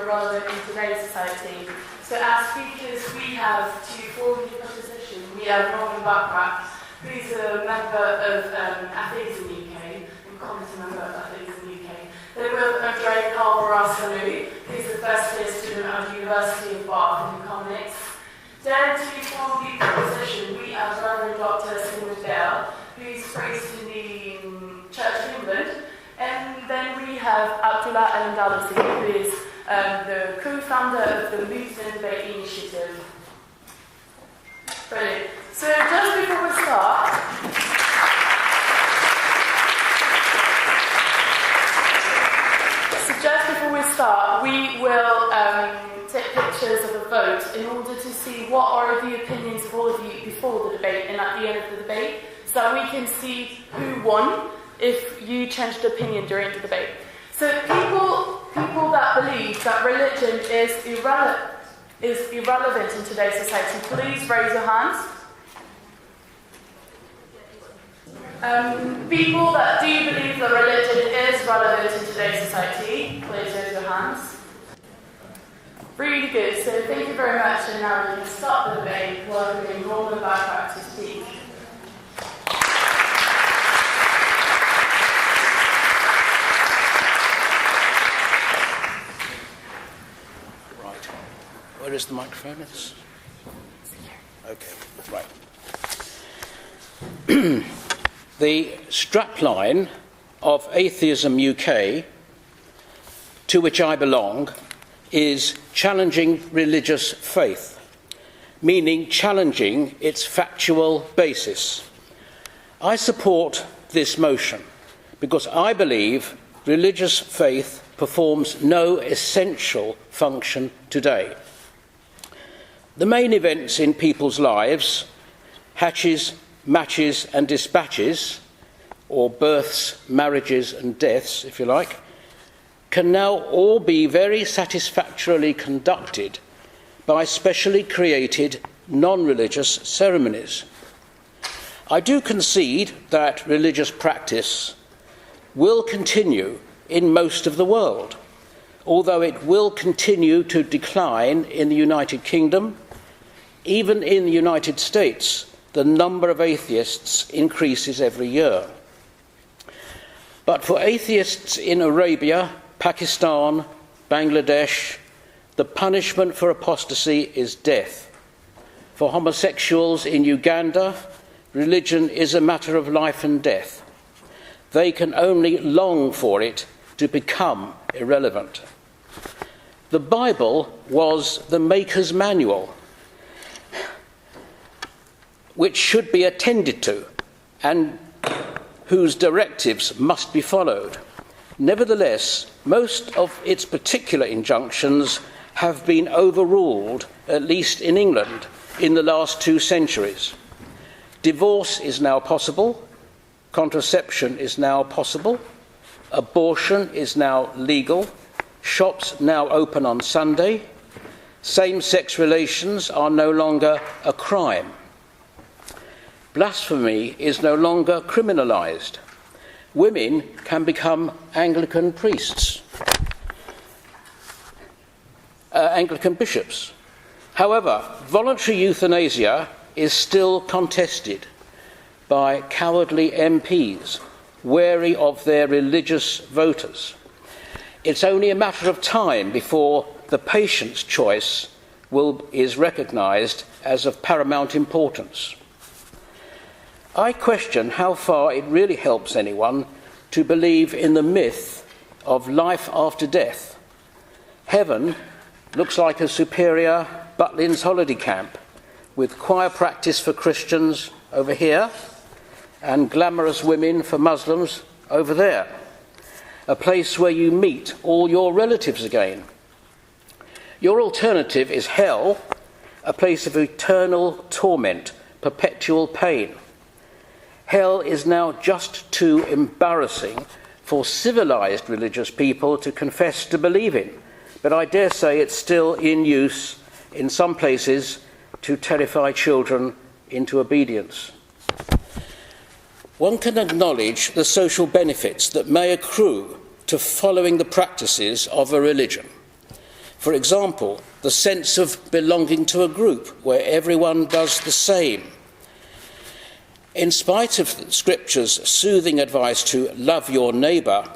relevant in today's society. So as speakers, we have to form the proposition. We have Norman Backrack, who's a member of Athletics in the UK, and committee member of Athletics in the UK. Then we have Andre Carl-Barasanu, who's the first year student at the University of Bath in economics. Then to form the proposition, we have Reverend Dr. Stephen Dale, who's based in the Church of England. And then we have Abdullah El-Andalasi, who is the co-founder of the Muslim Debate Initiative. Brilliant. So just before we start, we will take pictures of a vote in order to see what are the opinions of all of you before the debate and at the end of the debate, so that we can see who won if you changed opinion during the debate. So people that believe that religion is irrelevant in today's society, please raise your hands. People that do believe that religion is relevant in today's society, please raise your hands. Really good, so thank you very much, and now we can start the debate welcoming Norman Backrack to speak. Where is the microphone? Okay, right. The strapline of Atheism UK, to which I belong, is challenging religious faith, meaning challenging its factual basis. I support this motion because I believe religious faith performs no essential function today. The main events in people's lives, hatches, matches and dispatches, or births, marriages and deaths, if you like, can now all be very satisfactorily conducted by specially created non-religious ceremonies. I do concede that religious practice will continue in most of the world, although it will continue to decline in the United Kingdom. Even in the United States, the number of atheists increases every year. But for atheists in Arabia, Pakistan, Bangladesh, the punishment for apostasy is death. For homosexuals in Uganda, religion is a matter of life and death. They can only long for it to become irrelevant. The Bible was the Maker's manual, which should be attended to and whose directives must be followed. Nevertheless, most of its particular injunctions have been overruled, at least in England, in the last 2 centuries. Divorce is now possible, contraception is now possible, abortion is now legal, shops now open on Sunday, same-sex relations are no longer a crime. Blasphemy is no longer criminalised. Women can become Anglican priests, Anglican bishops. However, voluntary euthanasia is still contested by cowardly MPs, wary of their religious voters. It's only a matter of time before the patient's choice is recognised as of paramount importance. I question how far it really helps anyone to believe in the myth of life after death. Heaven looks like a superior Butlins holiday camp with choir practice for Christians over here and glamorous women for Muslims over there. A place where you meet all your relatives again. Your alternative is hell, a place of eternal torment, perpetual pain. Hell is now just too embarrassing for civilized religious people to confess to believe in, but I dare say it's still in use in some places to terrify children into obedience. One can acknowledge the social benefits that may accrue to following the practices of a religion. For example, the sense of belonging to a group where everyone does the same. In spite of Scripture's soothing advice to love your neighbour,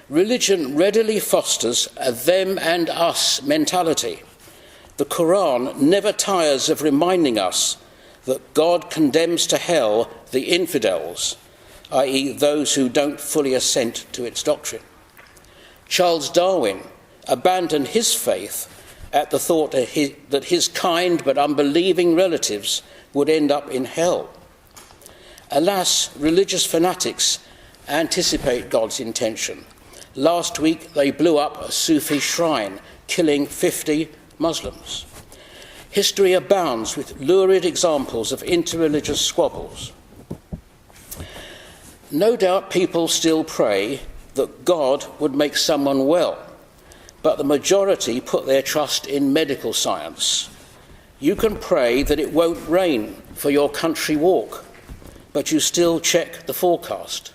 religion readily fosters a them and us mentality. The Quran never tires of reminding us that God condemns to hell the infidels, i.e. those who don't fully assent to its doctrine. Charles Darwin abandoned his faith at the thought that his kind but unbelieving relatives would end up in hell. Alas, religious fanatics anticipate God's intention. Last week they blew up a Sufi shrine, killing 50 Muslims. History abounds with lurid examples of interreligious squabbles. No doubt people still pray that God would make someone well, but the majority put their trust in medical science. You can pray that it won't rain for your country walk, but you still check the forecast.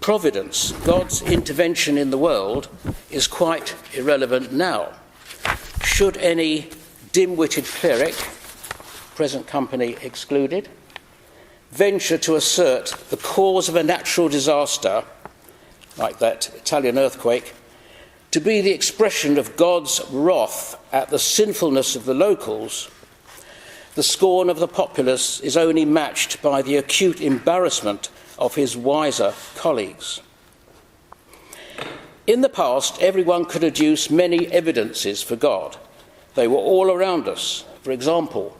Providence, God's intervention in the world, is quite irrelevant now. Should any dim-witted cleric, present company excluded, venture to assert the cause of a natural disaster, like that Italian earthquake, to be the expression of God's wrath at the sinfulness of the locals, the scorn of the populace is only matched by the acute embarrassment of his wiser colleagues. In the past, everyone could adduce many evidences for God. They were all around us. For example,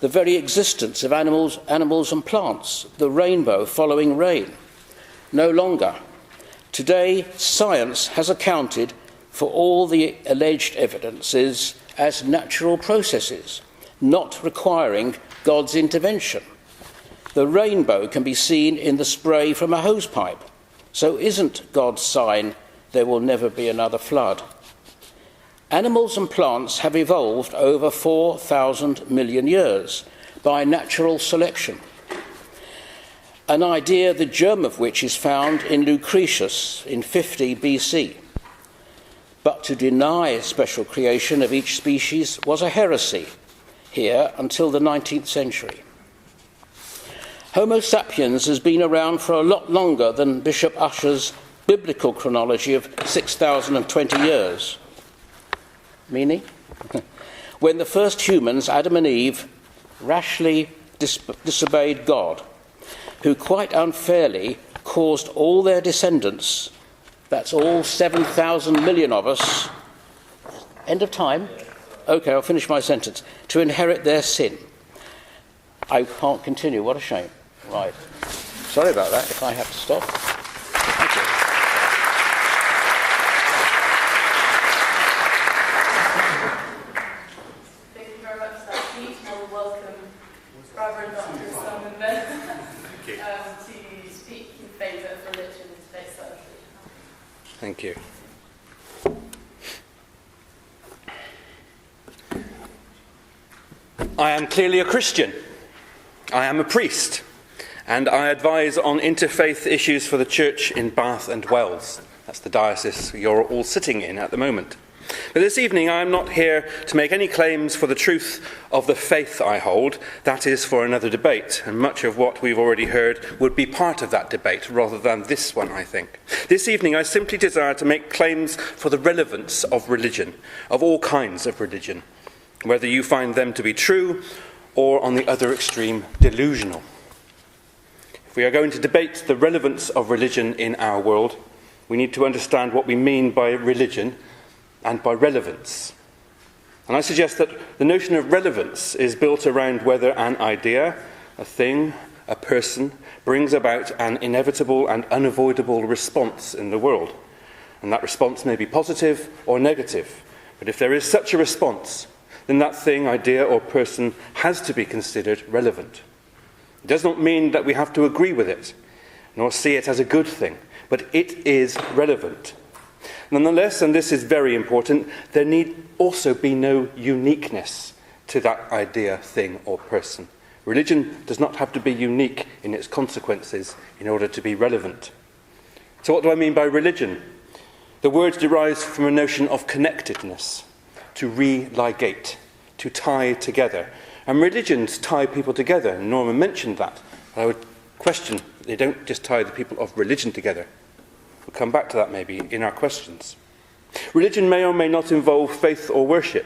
the very existence of animals and plants, the rainbow following rain. No longer. Today, science has accounted for all the alleged evidences as natural processes, not requiring God's intervention. The rainbow can be seen in the spray from a hosepipe. So isn't God's sign there will never be another flood? Animals and plants have evolved over 4,000 million years by natural selection, an idea the germ of which is found in Lucretius in 50 BC. But to deny special creation of each species was a heresy here until the 19th century. Homo sapiens has been around for a lot longer than Bishop Ussher's biblical chronology of 6,020 years. Meaning? When the first humans, Adam and Eve, rashly disobeyed God, who quite unfairly caused all their descendants, that's all 7,000 million of us, end of time? Okay, I'll finish my sentence. To inherit their sin. I can't continue, what a shame. Right. Sorry about that, if I have to stop. Thank you. Thank you very much for that speech. I will welcome Reverend Dr. Simon Ben to speak in favour of religion in today's service. Thank you. I am clearly a Christian. I am a priest, and I advise on interfaith issues for the church in Bath and Wells. That's the diocese you're all sitting in at the moment. But this evening I am not here to make any claims for the truth of the faith I hold. That is for another debate, and much of what we've already heard would be part of that debate rather than this one, I think. This evening I simply desire to make claims for the relevance of religion, of all kinds of religion, whether you find them to be true or, on the other extreme, delusional. If we are going to debate the relevance of religion in our world, we need to understand what we mean by religion and by relevance. And I suggest that the notion of relevance is built around whether an idea, a thing, a person, brings about an inevitable and unavoidable response in the world. And that response may be positive or negative. But if there is such a response, then that thing, idea, or person has to be considered relevant. It does not mean that we have to agree with it, nor see it as a good thing, but it is relevant. Nonetheless, and this is very important, there need also be no uniqueness to that idea, thing, or person. Religion does not have to be unique in its consequences in order to be relevant. So what do I mean by religion? The word derives from a notion of connectedness, to religate, to tie together. And religions tie people together. Norman mentioned that. I would question, they don't just tie the people of religion together. We'll come back to that maybe in our questions. Religion may or may not involve faith or worship.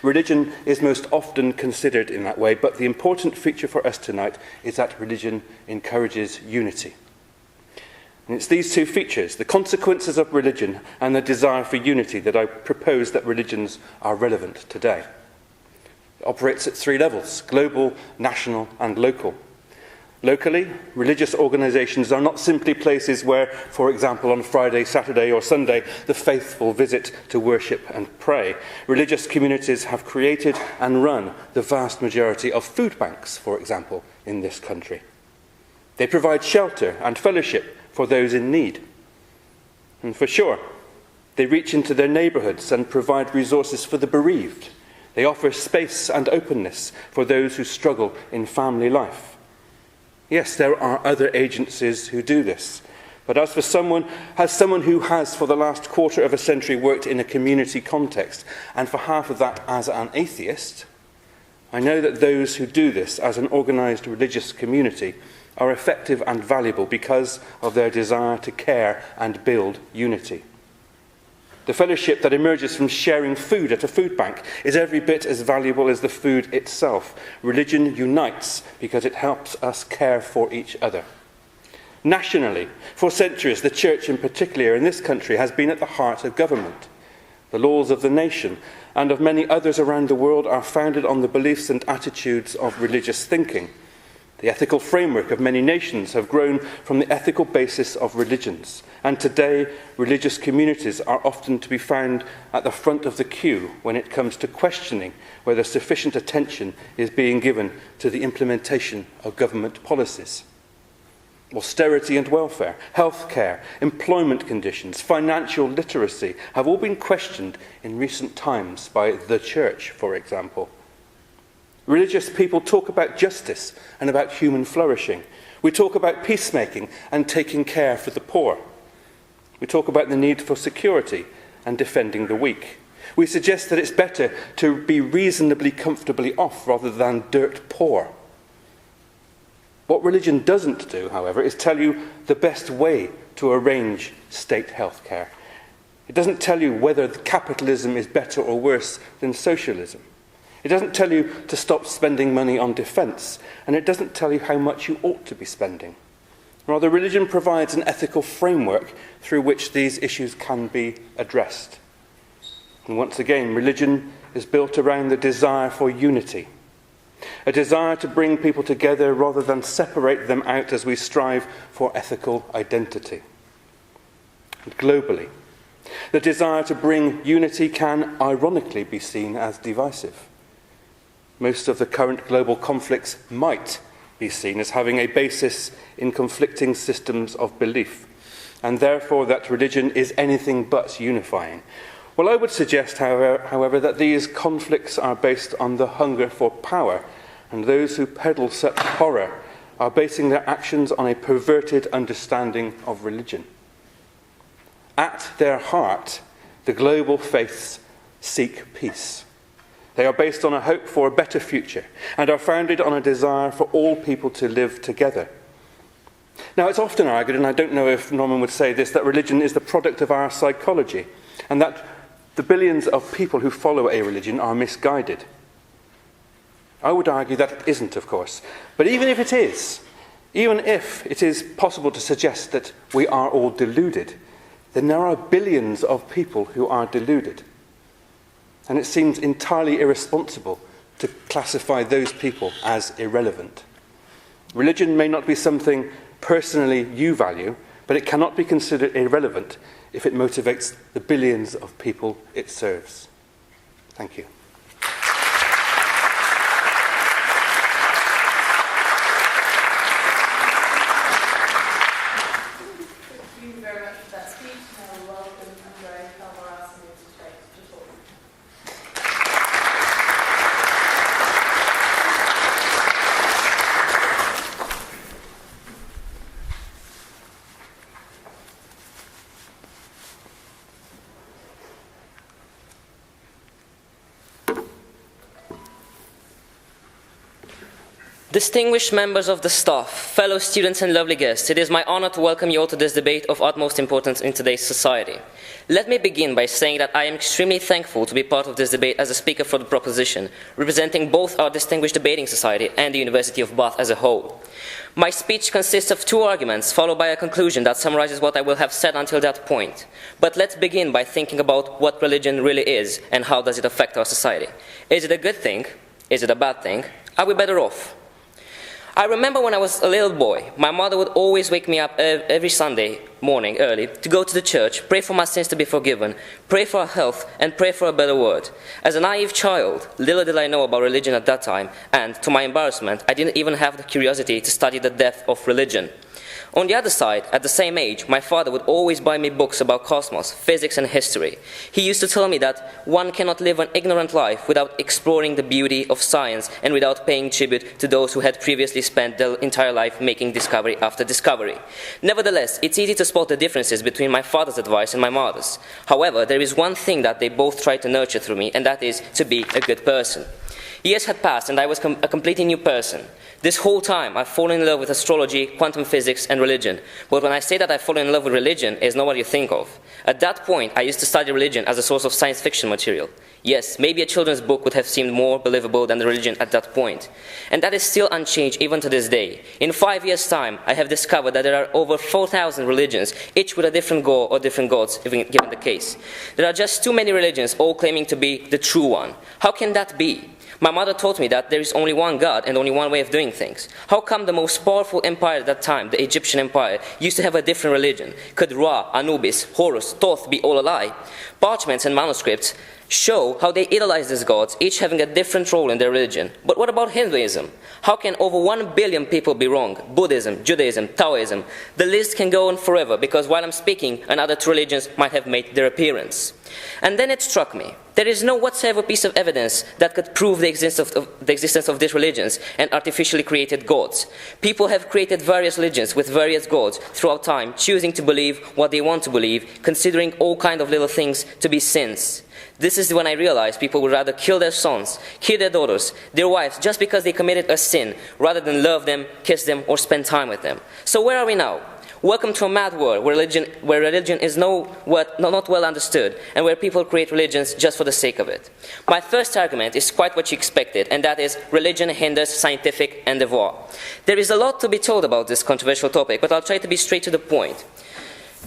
Religion is most often considered in that way, but the important feature for us tonight is that religion encourages unity. And it's these two features, the consequences of religion and the desire for unity, that I propose that religions are relevant today. It operates at three levels: global, national, and local. Locally, religious organisations are not simply places where, for example, on Friday, Saturday or Sunday, the faithful visit to worship and pray. Religious communities have created and run the vast majority of food banks, for example, in this country. They provide shelter and fellowship for those in need. And for sure, they reach into their neighbourhoods and provide resources for the bereaved. They offer space and openness for those who struggle in family life. Yes, there are other agencies who do this. But as someone who has for the last quarter of a century worked in a community context, and for half of that as an atheist, I know that those who do this as an organised religious community are effective and valuable because of their desire to care and build unity. The fellowship that emerges from sharing food at a food bank is every bit as valuable as the food itself. Religion unites because it helps us care for each other. Nationally, for centuries, the church in particular in this country has been at the heart of government. The laws of the nation and of many others around the world are founded on the beliefs and attitudes of religious thinking. The ethical framework of many nations have grown from the ethical basis of religions, and today religious communities are often to be found at the front of the queue when it comes to questioning whether sufficient attention is being given to the implementation of government policies. Austerity and welfare, healthcare, employment conditions, financial literacy have all been questioned in recent times by the church, for example. Religious people talk about justice and about human flourishing. We talk about peacemaking and taking care for the poor. We talk about the need for security and defending the weak. We suggest that it's better to be reasonably comfortably off rather than dirt poor. What religion doesn't do, however, is tell you the best way to arrange state health care. It doesn't tell you whether capitalism is better or worse than socialism. It doesn't tell you to stop spending money on defence, and it doesn't tell you how much you ought to be spending. Rather, religion provides an ethical framework through which these issues can be addressed. And once again, religion is built around the desire for unity, a desire to bring people together rather than separate them out as we strive for ethical identity. And globally, the desire to bring unity can ironically be seen as divisive. Most of the current global conflicts might be seen as having a basis in conflicting systems of belief, and therefore that religion is anything but unifying. Well, I would suggest, however, that these conflicts are based on the hunger for power, and those who peddle such horror are basing their actions on a perverted understanding of religion. At their heart, the global faiths seek peace. They are based on a hope for a better future and are founded on a desire for all people to live together. Now, it's often argued, and I don't know if Norman would say this, that religion is the product of our psychology and that the billions of people who follow a religion are misguided. I would argue that it isn't, of course. But even if it is possible to suggest that we are all deluded, then there are billions of people who are deluded. And it seems entirely irresponsible to classify those people as irrelevant. Religion may not be something personally you value, but it cannot be considered irrelevant if it motivates the billions of people it serves. Thank you. Thank you very much for that speech. Now we welcome Andrea Calvarassi to talk. Distinguished members of the staff, fellow students and lovely guests, it is my honor to welcome you all to this debate of utmost importance in today's society. Let me begin by saying that I am extremely thankful to be part of this debate as a speaker for the proposition, representing both our distinguished debating society and the University of Bath as a whole. My speech consists of 2 arguments, followed by a conclusion that summarizes what I will have said until that point. But let's begin by thinking about what religion really is and how does it affect our society. Is it a good thing? Is it a bad thing? Are we better off? I remember when I was a little boy, my mother would always wake me up every Sunday morning early to go to the church, pray for my sins to be forgiven, pray for health, and pray for a better word. As a naive child, little did I know about religion at that time, and to my embarrassment, I didn't even have the curiosity to study the depth of religion. On the other side, at the same age, my father would always buy me books about cosmos, physics, and history. He used to tell me that one cannot live an ignorant life without exploring the beauty of science and without paying tribute to those who had previously spent their entire life making discovery after discovery. Nevertheless, it's easy to spot the differences between my father's advice and my mother's. However, there is one thing that they both tried to nurture through me, and that is to be a good person. Years had passed and I was a completely new person. This whole time I've fallen in love with astrology, quantum physics and religion. But when I say that I've fallen in love with religion, it's not what you think of. At that point, I used to study religion as a source of science fiction material. Yes, maybe a children's book would have seemed more believable than the religion at that point. And that is still unchanged even to this day. In 5 years' time, I have discovered that there are over 4,000 religions, each with a different goal or different gods, given the case. There are just too many religions, all claiming to be the true one. How can that be? My mother taught me that there is only one God and only one way of doing things. How come the most powerful empire at that time, the Egyptian Empire, used to have a different religion? Could Ra, Anubis, Horus, Thoth be all a lie? Parchments and manuscripts show how they idolize these gods, each having a different role in their religion. But what about Hinduism? How can over 1 billion people be wrong? Buddhism, Judaism, Taoism. The list can go on forever because while I'm speaking, another 2 religions might have made their appearance. And then it struck me. There is no whatsoever piece of evidence that could prove the existence of these religions and artificially created gods. People have created various religions with various gods throughout time, choosing to believe what they want to believe, considering all kinds of little things to be sins. This is when I realized people would rather kill their sons, kill their daughters, their wives, just because they committed a sin, rather than love them, kiss them, or spend time with them. So where are we now? Welcome to a mad world where religion is not well understood and where people create religions just for the sake of it. My first argument is quite what you expected, and that is religion hinders scientific endeavor. There is a lot to be told about this controversial topic, but I'll try to be straight to the point.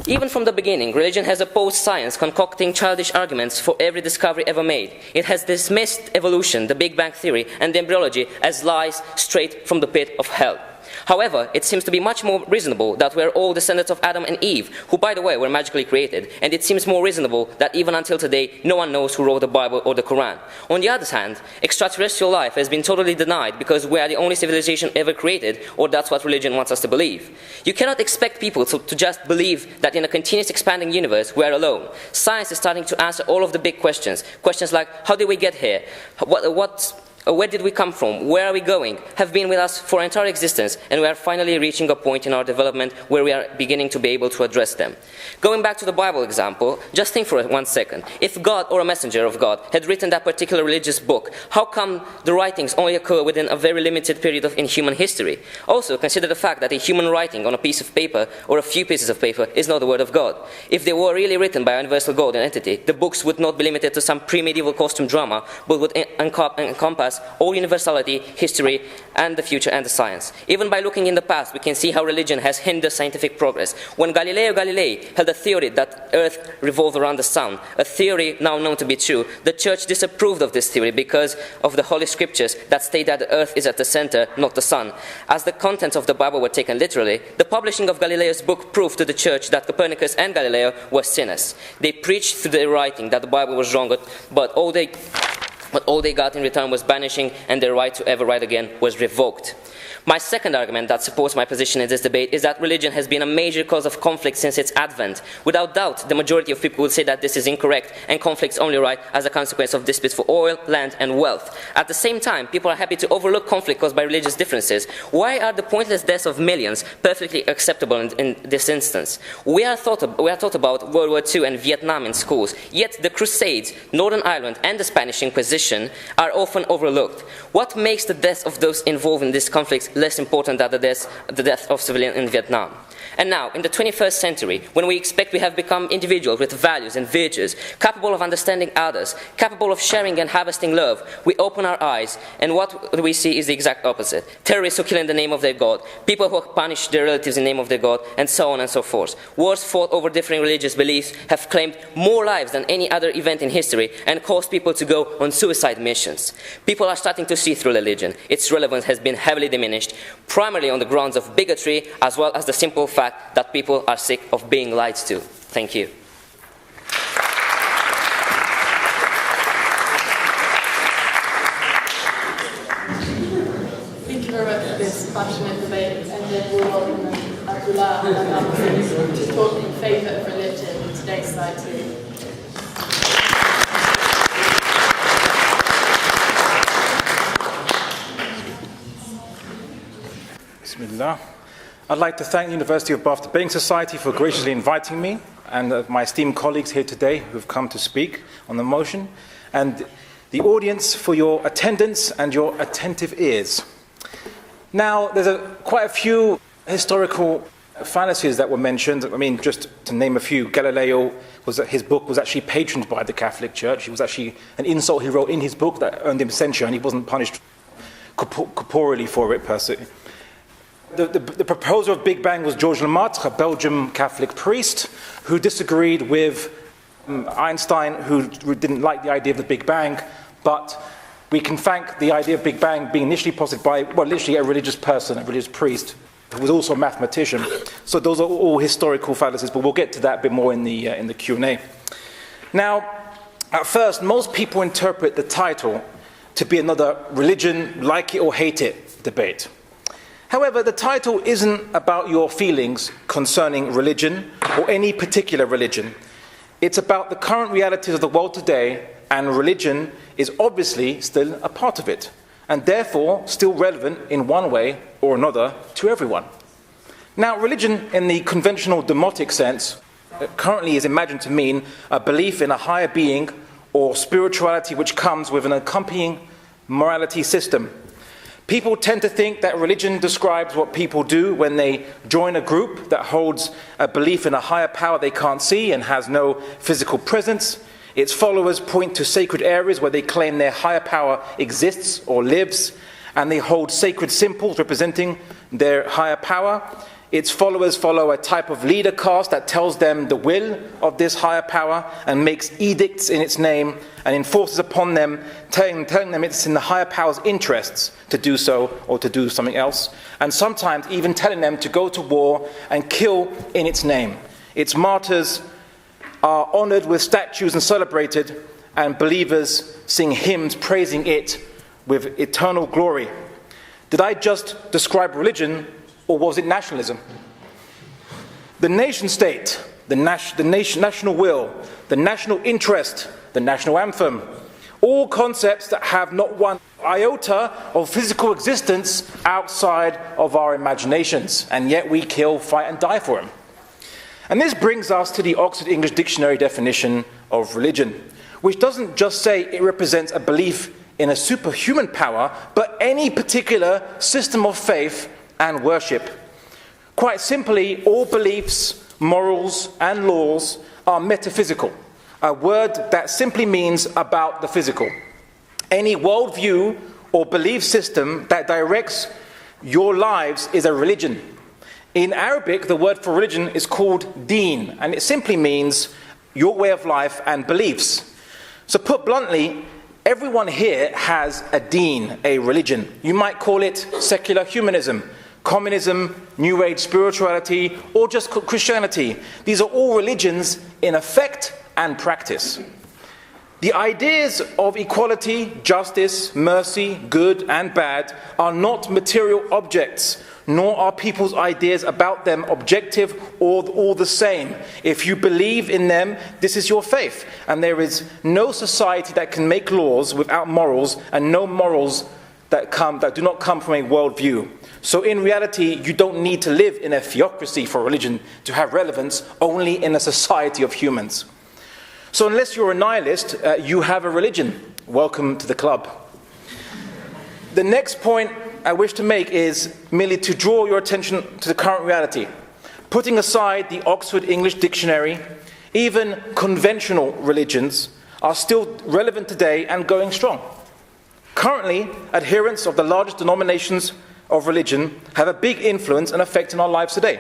Even from the beginning, religion has opposed science, concocting childish arguments for every discovery ever made. It has dismissed evolution, the Big Bang Theory, and embryology as lies straight from the pit of hell. However, it seems to be much more reasonable that we're all descendants of Adam and Eve, who, by the way, were magically created, and it seems more reasonable that even until today, no one knows who wrote the Bible or the Quran. On the other hand, extraterrestrial life has been totally denied because we are the only civilization ever created, or that's what religion wants us to believe. You cannot expect people to just believe that in a continuous expanding universe, we are alone. Science is starting to answer all of the big questions. Questions like, how did we get here? Where did we come from? Where are we going? Have been with us for our entire existence, and we are finally reaching a point in our development where we are beginning to be able to address them. Going back to the Bible example, just think for 1 second. If God or a messenger of God had written that particular religious book, how come the writings only occur within a very limited period in human history? Also, consider the fact that a human writing on a piece of paper or a few pieces of paper is not the word of God. If they were really written by a universal God and entity, the books would not be limited to some pre-medieval costume drama, but would encompass all universality, history, and the future and the science. Even by looking in the past, we can see how religion has hindered scientific progress. When Galileo Galilei held a theory that Earth revolved around the sun, a theory now known to be true, the church disapproved of this theory because of the Holy Scriptures that state that the Earth is at the center, not the sun. As the contents of the Bible were taken literally, the publishing of Galileo's book proved to the church that Copernicus and Galileo were sinners. They preached through their writing that the Bible was wrong, but all they got in return was banishing, and their right to ever write again was revoked. My second argument that supports my position in this debate is that religion has been a major cause of conflict since its advent. Without doubt, the majority of people would say that this is incorrect and conflicts only arise as a consequence of disputes for oil, land and wealth. At the same time, people are happy to overlook conflict caused by religious differences. Why are the pointless deaths of millions perfectly acceptable in this instance? We are taught about World War II and Vietnam in schools, yet the Crusades, Northern Ireland and the Spanish Inquisition are often overlooked. What makes the deaths of those involved in these conflicts less important than the death of civilians in Vietnam? And now, in the 21st century, when we expect we have become individuals with values and virtues, capable of understanding others, capable of sharing and harvesting love, we open our eyes, and what we see is the exact opposite. Terrorists who kill in the name of their God, people who punish their relatives in the name of their God, and so on and so forth. Wars fought over differing religious beliefs have claimed more lives than any other event in history and caused people to go on suicide missions. People are starting to see through religion. Its relevance has been heavily diminished, primarily on the grounds of bigotry, as well as the simple fact that people are sick of being lied to. Thank you. Thank you very much for this passionate debate, and then we'll welcome Abdullah and others to talk in favour of religion in today's society. Bismillah. I'd like to thank the University of Bath Debating Society for graciously inviting me and my esteemed colleagues here today who have come to speak on the motion, and the audience for your attendance and your attentive ears. Now, there's quite a few historical fallacies that were mentioned. I mean, just to name a few, Galileo, his book was actually patroned by the Catholic Church. It was actually an insult he wrote in his book that earned him censure, and he wasn't punished corporally for it per se. The proposer of Big Bang was Georges Lemaitre, a Belgian Catholic priest who disagreed with Einstein, who didn't like the idea of the Big Bang, but we can thank the idea of Big Bang being initially posited by, well, literally a religious person, a religious priest, who was also a mathematician. So those are all historical fallacies, but we'll get to that a bit more in the Q&A. Now, at first, most people interpret the title to be another religion, like it or hate it debate. However, the title isn't about your feelings concerning religion or any particular religion. It's about the current realities of the world today, and religion is obviously still a part of it, and therefore still relevant in one way or another to everyone. Now, religion in the conventional demotic sense currently is imagined to mean a belief in a higher being or spirituality which comes with an accompanying morality system. People tend to think that religion describes what people do when they join a group that holds a belief in a higher power they can't see and has no physical presence. Its followers point to sacred areas where they claim their higher power exists or lives, and they hold sacred symbols representing their higher power. Its followers follow a type of leader caste that tells them the will of this higher power and makes edicts in its name and enforces upon them, telling them it's in the higher power's interests to do so or to do something else, and sometimes even telling them to go to war and kill in its name. Its martyrs are honored with statues and celebrated, and believers sing hymns praising it with eternal glory. Did I just describe religion, or was it nationalism? The nation state, the national will, the national interest, the national anthem, all concepts that have not one iota of physical existence outside of our imaginations, and yet we kill, fight and die for them. And this brings us to the Oxford English Dictionary definition of religion, which doesn't just say it represents a belief in a superhuman power, but any particular system of faith and worship. Quite simply, all beliefs, morals, and laws are metaphysical, a word that simply means about the physical. Any worldview or belief system that directs your lives is a religion. In Arabic, the word for religion is called deen, and it simply means your way of life and beliefs. So put bluntly, everyone here has a deen, a religion. You might call it secular humanism, communism, New Age spirituality, or just Christianity. These are all religions in effect and practice. The ideas of equality, justice, mercy, good and bad are not material objects, nor are people's ideas about them objective or all the same. If you believe in them, this is your faith, and there is no society that can make laws without morals, and no morals that do not come from a worldview. So in reality, you don't need to live in a theocracy for religion to have relevance, only in a society of humans. So unless you're a nihilist, you have a religion. Welcome to the club. The next point I wish to make is merely to draw your attention to the current reality. Putting aside the Oxford English Dictionary, even conventional religions are still relevant today and going strong. Currently, adherents of the largest denominations of religion have a big influence and effect in our lives today.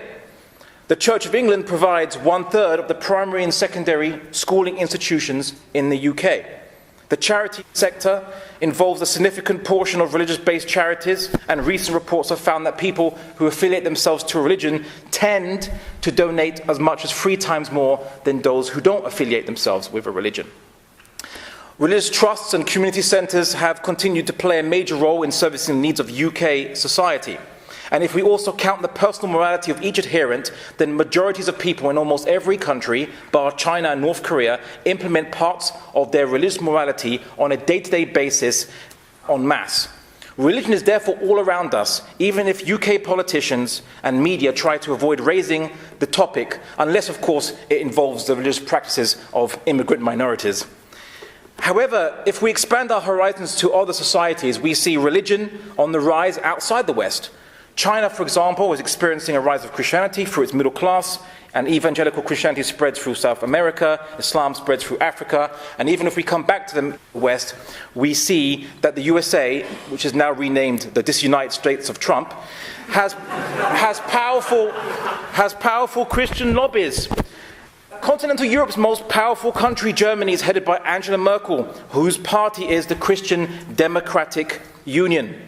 The Church of England provides 1/3 of the primary and secondary schooling institutions in the UK. The charity sector involves a significant portion of religious-based charities, and recent reports have found that people who affiliate themselves to a religion tend to donate as much as 3 times more than those who don't affiliate themselves with a religion. Religious trusts and community centres have continued to play a major role in servicing the needs of UK society. And if we also count the personal morality of each adherent, then majorities of people in almost every country, bar China and North Korea, implement parts of their religious morality on a day-to-day basis en masse. Religion is therefore all around us, even if UK politicians and media try to avoid raising the topic, unless, of course, it involves the religious practices of immigrant minorities. However, if we expand our horizons to other societies, we see religion on the rise outside the West. China, for example, is experiencing a rise of Christianity through its middle class, and evangelical Christianity spreads through South America, Islam spreads through Africa, and even if we come back to the West, we see that the USA, which is now renamed the Disunited States of Trump, has powerful Christian lobbies. Continental Europe's most powerful country, Germany, is headed by Angela Merkel, whose party is the Christian Democratic Union.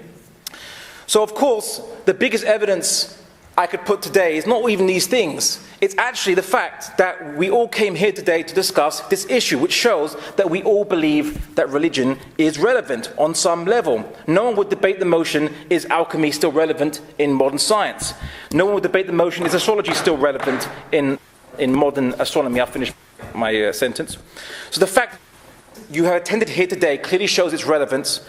So, of course, the biggest evidence I could put today is not even these things. It's actually the fact that we all came here today to discuss this issue, which shows that we all believe that religion is relevant on some level. No one would debate the motion, is alchemy still relevant in modern science? No one would debate the motion, is astrology still relevant in modern astronomy? I'll finish my sentence. So the fact you have attended here today clearly shows its relevance,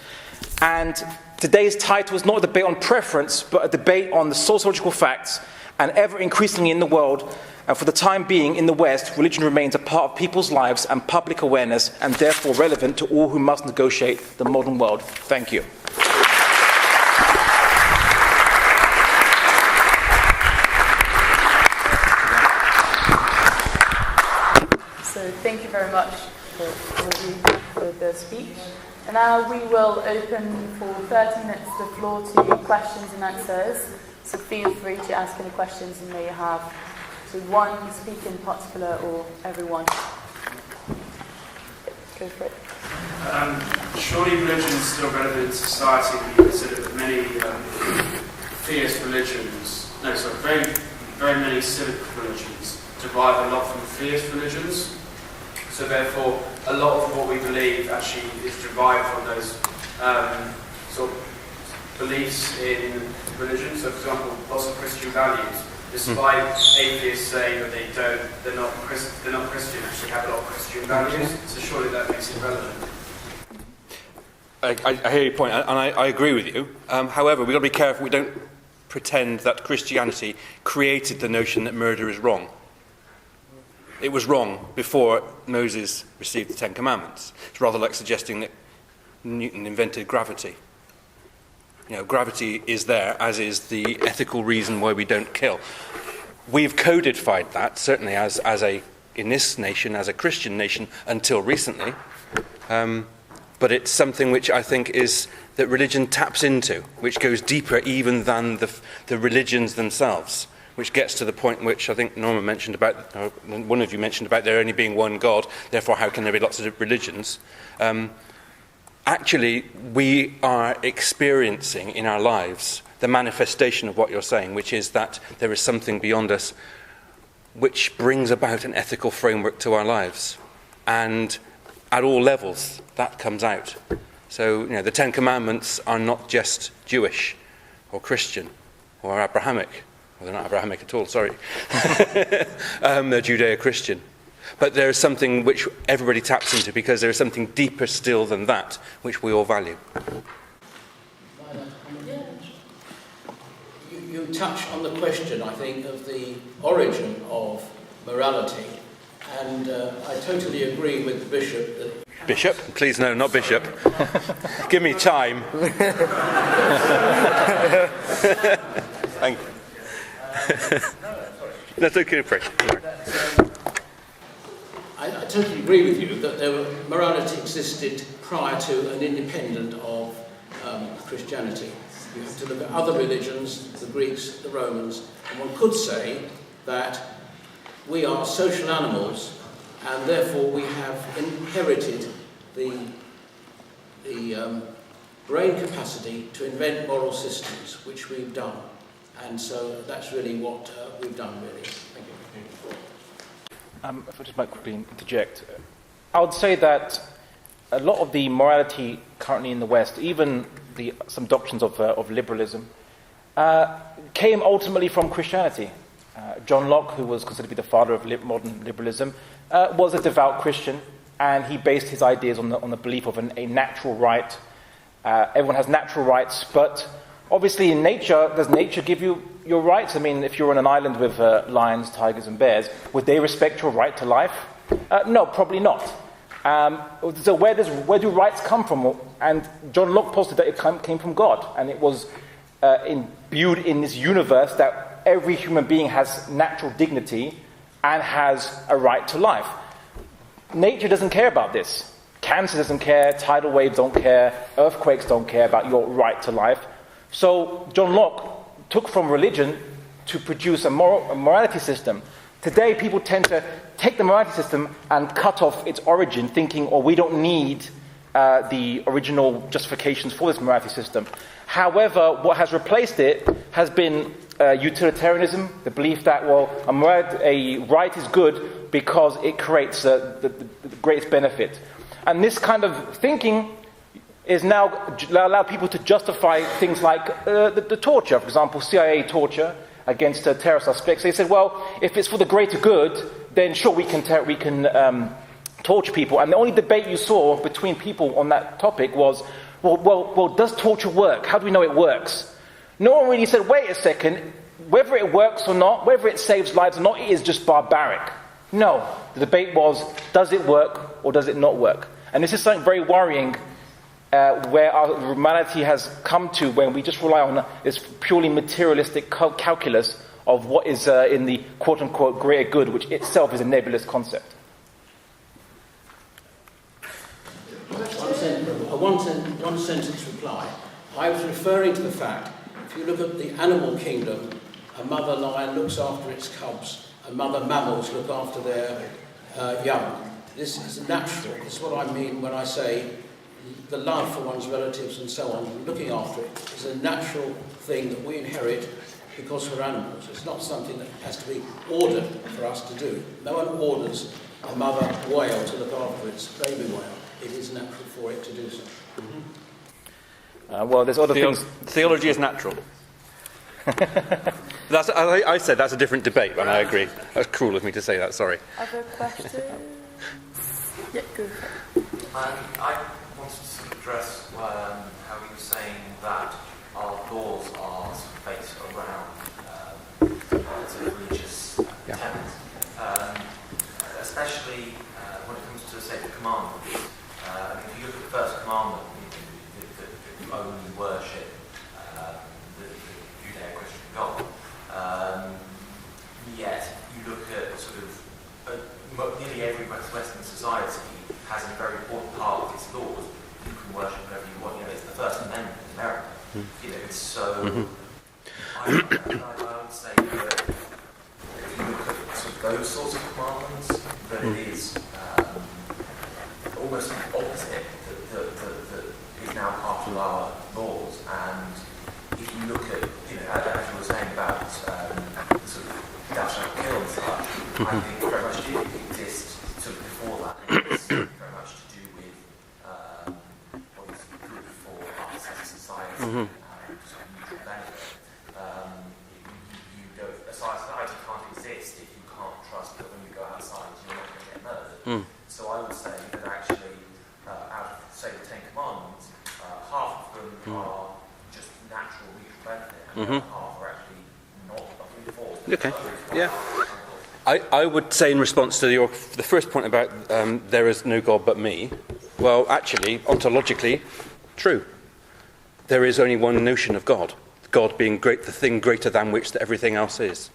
and today's title is not a debate on preference, but a debate on the sociological facts, and ever increasingly in the world, and for the time being in the West, religion remains a part of people's lives and public awareness, and therefore relevant to all who must negotiate the modern world. Thank you. So thank you very much for the speech. And now we will open for 30 minutes the floor to questions and answers. So feel free to ask any questions you may have to one speaker in particular or everyone. Go for it. Surely religion is still relevant in society when you consider that many theist religions, very many civic religions derive a lot from theist religions. So therefore, a lot of what we believe actually is derived from those sort of beliefs in religion. So, for example, lots of Christian values, despite atheists saying that they're not Christian, actually have a lot of Christian values. So surely that makes it relevant. I hear your point, and I agree with you. However, we've got to be careful we don't pretend that Christianity created the notion that murder is wrong. It was wrong before Moses received the Ten Commandments. It's rather like suggesting that Newton invented gravity. You know, gravity is there, as is the ethical reason why we don't kill. We've codified that, certainly in this nation, as a Christian nation, until recently. But it's something which I think is that religion taps into, which goes deeper even than the religions themselves, which gets to the point which I think Norma mentioned about, or one of you mentioned about there only being one God, therefore how can there be lots of religions? Actually, we are experiencing in our lives the manifestation of what you're saying, which is that there is something beyond us which brings about an ethical framework to our lives. And at all levels. That comes out. So, the Ten Commandments are not just Jewish or Christian or Abrahamic. Well, they're not Abrahamic at all, sorry. They're Judeo-Christian. But there is something which everybody taps into, because there is something deeper still than that, which we all value. You touch on the question, I think, of the origin of morality, and I totally agree with the Bishop that... Bishop? Please no, not Bishop. Give me time. Thank you. That's okay, Prick. I totally agree with you that morality existed prior to and independent of Christianity. You have to look at other religions, the Greeks, the Romans, and one could say that we are social animals, and therefore we have inherited the brain capacity to invent moral systems, which we've done. And so that's really what we've done, really. Thank you. If I just might quickly interject, I would say that a lot of the morality currently in the West, even some doctrines of liberalism, came ultimately from Christianity. John Locke, who was considered to be the father of modern liberalism, was a devout Christian, and he based his ideas on the belief of a natural right. Everyone has natural rights, but obviously in nature, does nature give you your rights? I mean, if you're on an island with lions, tigers and bears, would they respect your right to life? No, probably not. So where do rights come from? And John Locke posited that it came from God, and it was imbued in this universe that every human being has natural dignity and has a right to life. Nature doesn't care about this. Cancer doesn't care, tidal waves don't care, earthquakes don't care about your right to life. So John Locke took from religion to produce a morality system. Today people tend to take the morality system and cut off its origin, thinking, we don't need the original justifications for this morality system. However, what has replaced it has been utilitarianism, the belief that, a right is good because it creates the greatest benefit. And this kind of thinking is now allow people to justify things like the torture. For example, CIA torture against terror suspects. They said, if it's for the greater good, then sure, we can torture people. And the only debate you saw between people on that topic was, does torture work? How do we know it works? No one really said, wait a second, whether it works or not, whether it saves lives or not, it is just barbaric. No, the debate was, does it work or does it not work? And this is something very worrying, where our humanity has come to when we just rely on this purely materialistic calculus of what is in the quote-unquote greater good, which itself is a nebulous concept. One sentence reply. I was referring to the fact, if you look at the animal kingdom, a mother lion looks after its cubs, and mother mammals look after their young. This is natural. This is what I mean when I say the love for one's relatives and so on, looking after it, is a natural thing that we inherit because we're animals. It's not something that has to be ordered for us to do. No one orders a mother whale to look after its baby whale. It is natural for it to do so. There's other things. Theology is natural. I said that's a different debate, and I agree. That's cruel of me to say that, sorry. Other questions? Yeah, go ahead. I wanted to address how you were saying that our laws are based around religious tenets, especially when it comes to the sacred commandments. If you look at the first commandment, that you only worship the Judeo-Christian God. Yet you look at sort of nearly every Western society has a very important part of its laws. You can worship whatever you want. It's the First Amendment in America. It's so. I would say that if you look at sort of those sorts of commandments, that it is almost the opposite. That is now part of our laws. And if you look at, as you were saying about sort of thou shalt kill and such, I think very much did exist sort of before that. It's very much to do sort of mutual benefit. A society can't exist if you can't trust that when you go outside you're not going to get murdered. So I would say that actually, out of, say, the Ten Commandments, half of them are just natural mutual benefit, and the other half are actually not enforced. Okay, yeah. I would say in response to the first point about there is no God but me, well, actually, ontologically, true. There is only one notion of God. God being great, the thing greater than which everything else is.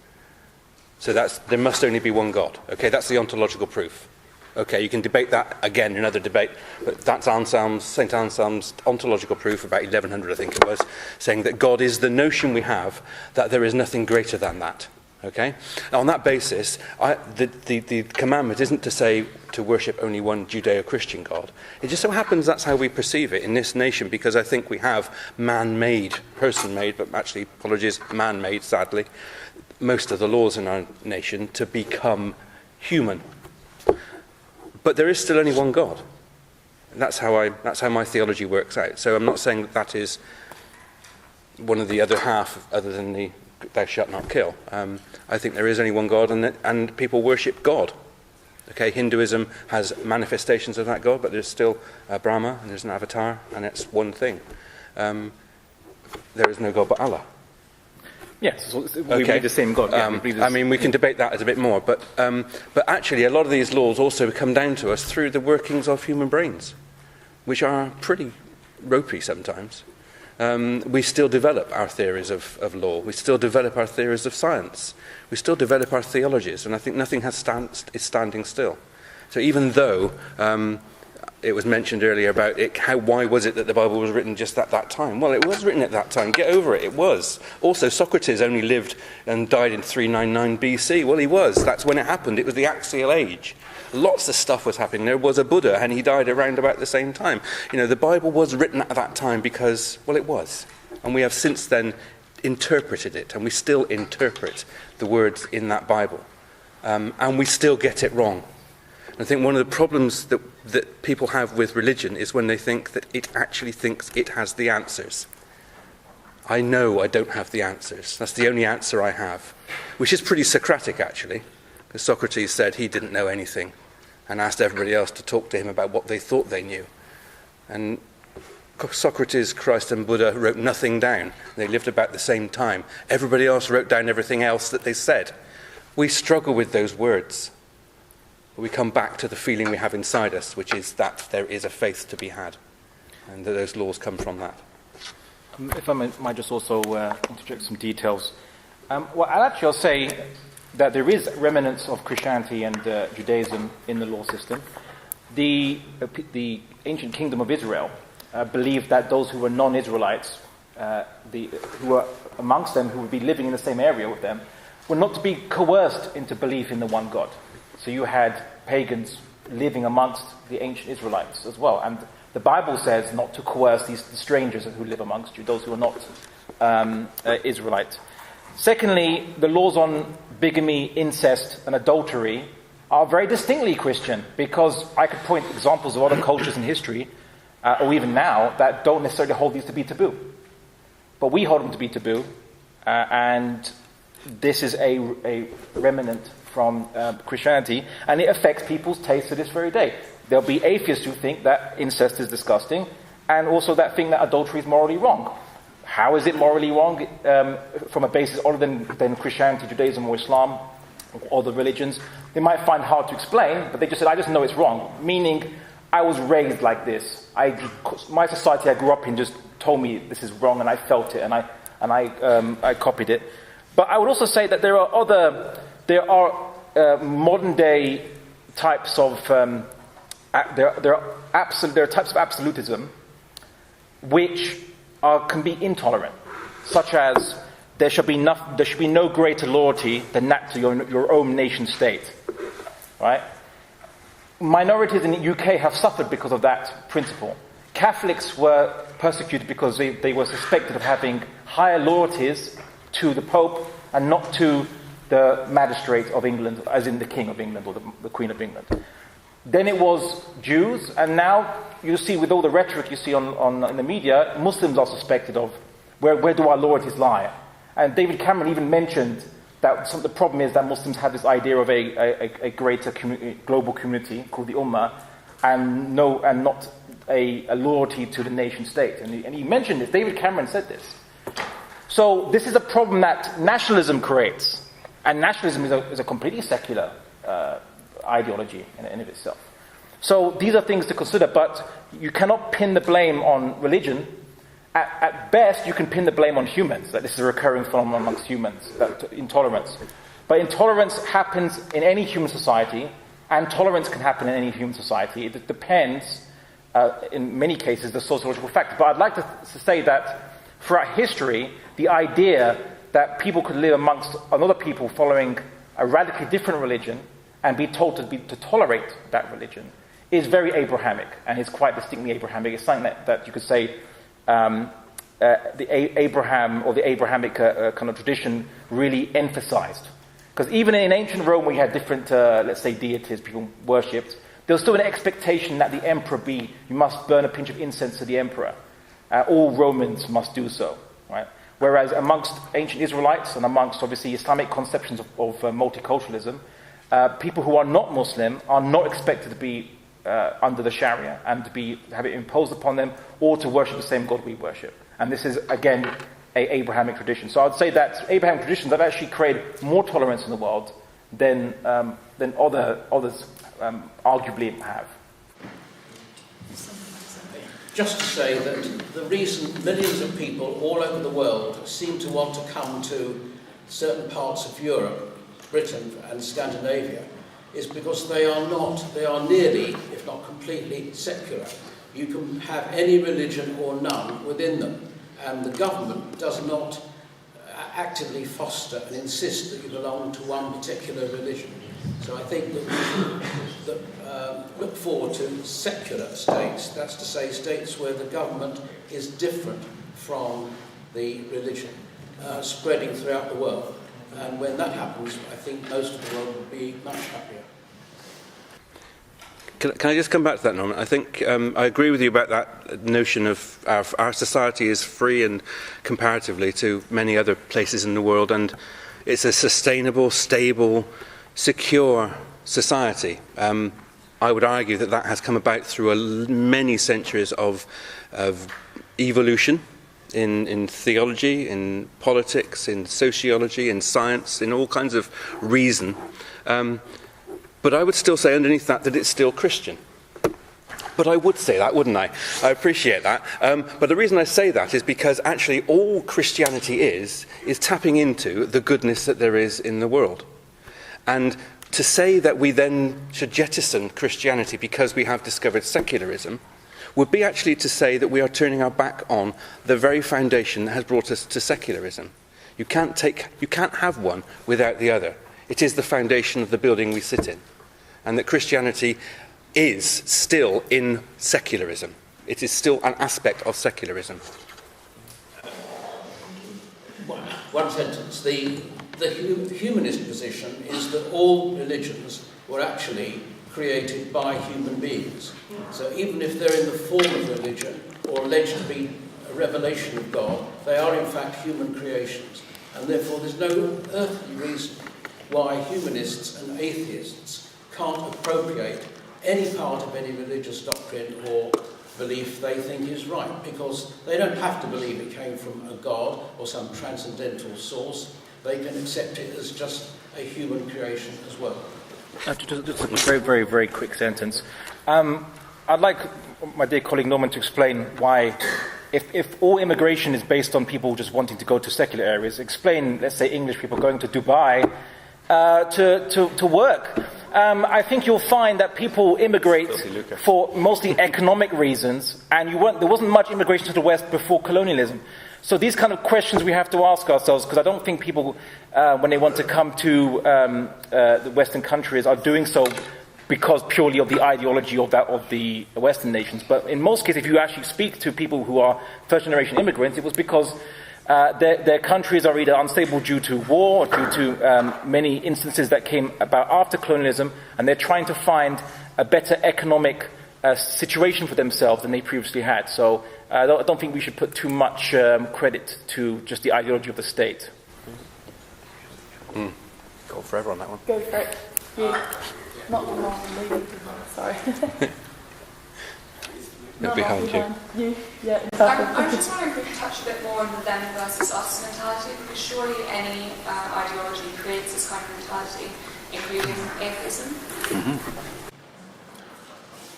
So there must only be one God. Okay, that's the ontological proof. Okay, you can debate that again in another debate, but that's St. Anselm's ontological proof, about 1100 I think it was, saying that God is the notion we have, that there is nothing greater than that. Okay? Now, on that basis, the commandment isn't to say to worship only one Judeo-Christian God. It just so happens that's how we perceive it in this nation, because I think we have man-made, person-made, but actually, apologies, man-made, sadly, most of the laws in our nation to become human. But there is still only one God. And that's how my theology works out. So I'm not saying that is one of the other half, other than the thou shalt not kill. I think there is only one God, and people worship God. Okay, Hinduism has manifestations of that God, but there's still Brahma, and there's an avatar, and it's one thing. There is no God but Allah. Yes, so we believe the same God. Yeah, we can debate that a bit more, but actually a lot of these laws also come down to us through the workings of human brains, which are pretty ropey sometimes. We still develop our theories of law. We still develop our theories of science. We still develop our theologies, and I think nothing is standing still. So even though it was mentioned earlier about why was it that the Bible was written just at that time? Well, it was written at that time. Get over it. It was. Also, Socrates only lived and died in 399 BC. Well, he was. That's when it happened. It was the axial age. Lots of stuff was happening. There was a Buddha, and he died around about the same time. You know, the Bible was written at that time because, well, it was. And we have since then interpreted it, and we still interpret the words in that Bible. And we still get it wrong. I think one of the problems that people have with religion is when they think that it actually thinks it has the answers. I know I don't have the answers. That's the only answer I have. Which is pretty Socratic, actually. Because Socrates said he didn't know anything and asked everybody else to talk to him about what they thought they knew. And Socrates, Christ and Buddha wrote nothing down. They lived about the same time. Everybody else wrote down everything else that they said. We struggle with those words. We come back to the feeling we have inside us, which is that there is a faith to be had, and that those laws come from that. If I might just also interject some details. Well, I'll say that there is remnants of Christianity and Judaism in the law system. The ancient kingdom of Israel believed that those who were non-Israelites, who were amongst them, who would be living in the same area with them, were not to be coerced into belief in the one God. So you had pagans living amongst the ancient Israelites as well. And the Bible says not to coerce the strangers who live amongst you, those who are not Israelites. Secondly, the laws on bigamy, incest, and adultery are very distinctly Christian, because I could point examples of other cultures in history, or even now, that don't necessarily hold these to be taboo. But we hold them to be taboo, and this is a remnant from Christianity, and it affects people's taste to this very day. There'll be atheists who think that incest is disgusting, and also that think that adultery is morally wrong. How is it morally wrong from a basis other than Christianity, Judaism, or Islam, or other religions? They might find hard to explain, but they just said, I just know it's wrong. Meaning, I was raised like this. My society I grew up in just told me this is wrong, and I felt it, and I copied it. But I would also say that there are modern day types of there are types of absolutism which can be intolerant, such as there should be no greater loyalty than that to your own nation state, right? Minorities in the UK have suffered because of that principle. Catholics were persecuted because they were suspected of having higher loyalties to the Pope and not to the magistrate of England, as in the King of England or the Queen of England. Then it was Jews, and now you see with all the rhetoric you see in the media, Muslims are suspected of where do our loyalties lie. And David Cameron even mentioned that the problem is that Muslims have this idea of a greater global community called the Ummah, and not a loyalty to the nation state. And he mentioned this. David Cameron said this. So this is a problem that nationalism creates, and nationalism is a completely secular ideology in and of itself. So these are things to consider, but you cannot pin the blame on religion. At best, you can pin the blame on humans, that this is a recurring phenomenon amongst humans, intolerance. But intolerance happens in any human society, and tolerance can happen in any human society. It depends, in many cases, the sociological factor. But I'd like to say that throughout history, the idea that people could live amongst another people following a radically different religion and be told to tolerate that religion is very Abrahamic, and is quite distinctly Abrahamic. It's something that you could say the Abraham or the Abrahamic kind of tradition really emphasized. Because even in ancient Rome, where you had different, let's say, deities people worshipped, there was still an expectation that the emperor you must burn a pinch of incense to the emperor. All Romans must do so, right? Whereas amongst ancient Israelites and amongst, obviously, Islamic conceptions of multiculturalism, people who are not Muslim are not expected to be under the Sharia and to have it imposed upon them, or to worship the same God we worship. And this is, again, an Abrahamic tradition. So I'd say that Abrahamic traditions have actually created more tolerance in the world than others arguably have. Just to say that the reason millions of people all over the world seem to want to come to certain parts of Europe, Britain and Scandinavia, is because they are nearly, if not completely, secular. You can have any religion or none within them, and the government does not actively foster and insist that you belong to one particular religion. So I think that we should look forward to secular states, that's to say states where the government is different from the religion, spreading throughout the world. And when that happens, I think most of the world will be much happier. Can I just come back to that, Norman? I think I agree with you about that notion of our society is free and comparatively to many other places in the world, and it's a sustainable, stable, secure society. I would argue that has come about through many centuries of evolution in theology, in politics, in sociology, in science, in all kinds of reason. But I would still say underneath that it's still Christian. But I would say that, wouldn't I? I appreciate that. But the reason I say that is because actually all Christianity is tapping into the goodness that there is in the world. And to say that we then should jettison Christianity because we have discovered secularism would be actually to say that we are turning our back on the very foundation that has brought us to secularism. You can't have one without the other. It is the foundation of the building we sit in. And that Christianity is still in secularism. It is still an aspect of secularism. One sentence. The humanist position is that all religions were actually created by human beings. So even if they're in the form of religion or alleged to be a revelation of God, they are in fact human creations. And therefore there's no earthly reason why humanists and atheists can't appropriate any part of any religious doctrine or belief they think is right, because they don't have to believe it came from a God or some transcendental source. They can accept it as just a human creation as well. Just a very, very, very quick sentence. I'd like my dear colleague Norman to explain why, if all immigration is based on people just wanting to go to secular areas, explain, let's say, English people going to Dubai to work. I think you'll find that people immigrate for mostly economic reasons, and there wasn't much immigration to the West before colonialism. So these kind of questions we have to ask ourselves, because I don't think people, when they want to come to the Western countries, are doing so because purely of the ideology of the Western nations. But in most cases, if you actually speak to people who are first-generation immigrants, it was because their countries are either unstable due to war or due to many instances that came about after colonialism, and they're trying to find a better economic situation for themselves than they previously had. So I don't think we should put too much credit to just the ideology of the state. Go forever on that one. Go for it. You. Not the one, sorry. Behind you. You, yeah, I just want to touch a bit more on the them versus us mentality, because surely any ideology creates this kind of mentality, including atheism.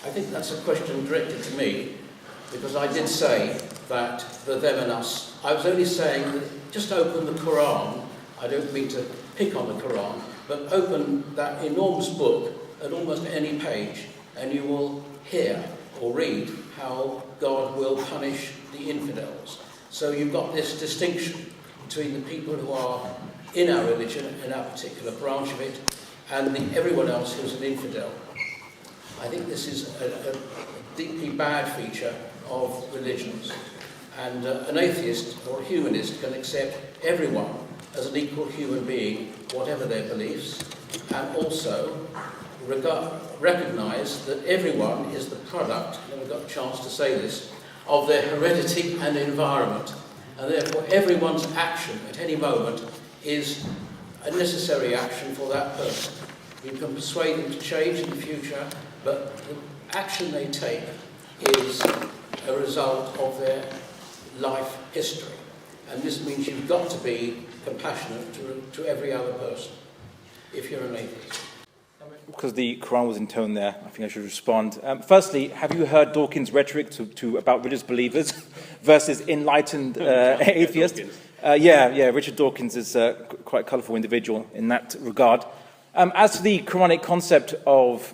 I think that's a question directed to me, because I did say that the them and us. I was only saying that just open the Quran. I don't mean to pick on the Quran, but open that enormous book at almost any page, and you will hear or read how God will punish the infidels. So you've got this distinction between the people who are in our religion, in our particular branch of it, and everyone else who's an infidel. I think this is a deeply bad feature of religions. And an atheist or a humanist can accept everyone as an equal human being, whatever their beliefs, and also recognise that everyone is the product, and we've got a chance to say this, of their heredity and environment. And therefore everyone's action at any moment is a necessary action for that person. You can persuade them to change in the future, but the action they take is a result of their life history. And this means you've got to be compassionate to every other person, if you're an atheist. Because the Quran was in tone there, I think I should respond. Firstly, have you heard Dawkins' rhetoric about religious believers versus enlightened atheists? Richard Dawkins is quite a colourful individual in that regard. As to the Quranic concept of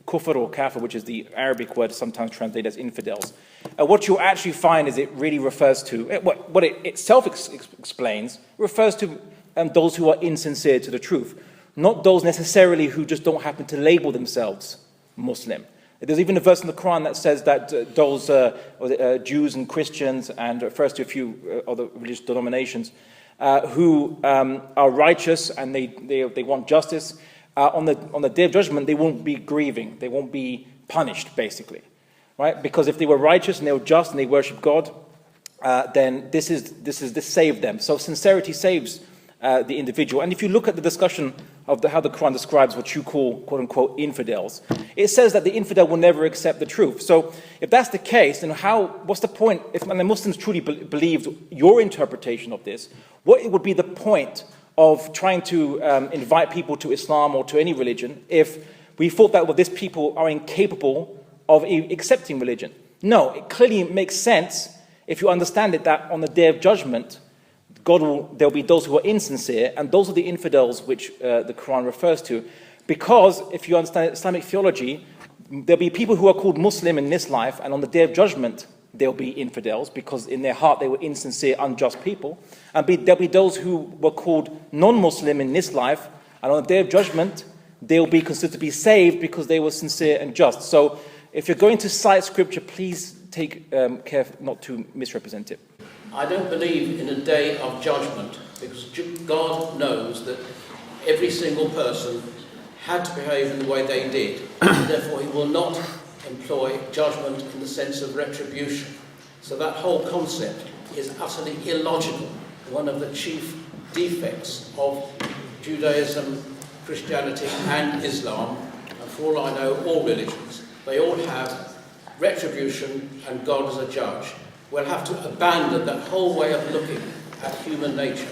kufr or kafir, which is the Arabic word sometimes translated as infidels, what you'll actually find is it really refers to, what it itself explains, refers to those who are insincere to the truth, not those necessarily who just don't happen to label themselves Muslim. There's even a verse in the Quran that says that those Jews and Christians, and refers to a few other religious denominations, who are righteous and they want justice, on the Day of Judgment they won't be grieving, they won't be punished, basically, right? Because if they were righteous and they were just and they worship God, then this saved them. So sincerity saves the individual. And if you look at the discussion of how the Quran describes what you call, quote-unquote, infidels, it says that the infidel will never accept the truth. So if that's the case, then what's the point? If the Muslims truly believed your interpretation of this, what would be the point of trying to invite people to Islam or to any religion if we thought that, well, these people are incapable of accepting religion? No, it clearly makes sense if you understand it that on the Day of Judgment, there'll be those who are insincere, and those are the infidels which the Quran refers to. Because if you understand Islamic theology, there'll be people who are called Muslim in this life, and on the Day of Judgment, they'll be infidels, because in their heart they were insincere, unjust people. And there'll be those who were called non-Muslim in this life, and on the Day of Judgment, they'll be considered to be saved because they were sincere and just. So if you're going to cite scripture, please take care not to misrepresent it. I don't believe in a day of judgment, because God knows that every single person had to behave in the way they did. Therefore, he will not employ judgment in the sense of retribution. So that whole concept is utterly illogical. One of the chief defects of Judaism, Christianity and Islam, and for all I know, all religions, they all have retribution and God as a judge. We'll have to abandon that whole way of looking at human nature.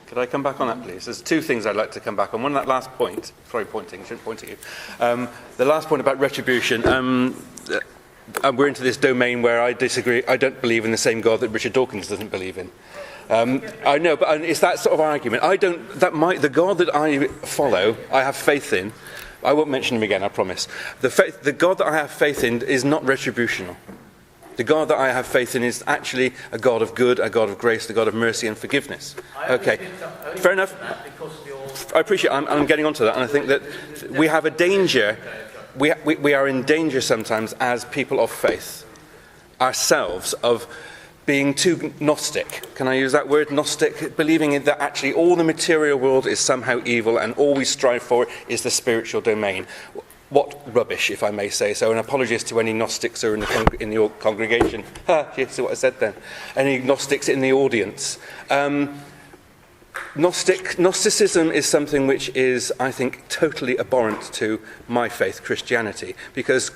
Could I come back on that, please? There's two things I'd like to come back on. One, that last point. Sorry, shouldn't point at you. The last point about retribution. We're into this domain where I disagree. I don't believe in the same God that Richard Dawkins doesn't believe in. I know, but it's that sort of argument. The God that I follow, I have faith in. I won't mention him again, I promise. The God that I have faith in is not retributional. The God that I have faith in is actually a God of good, a God of grace, the God of mercy and forgiveness. Okay, fair enough. I appreciate it. I'm getting onto that, and I think that we have a danger. We are in danger sometimes as people of faith, ourselves, of being too Gnostic. Can I use that word, Gnostic? Believing that actually all the material world is somehow evil and all we strive for is the spiritual domain. What rubbish, if I may say so, and apologies to any Gnostics who are in the congregation. You see what I said then? Any Gnostics in the audience. Gnosticism is something which is, I think, totally abhorrent to my faith, Christianity, because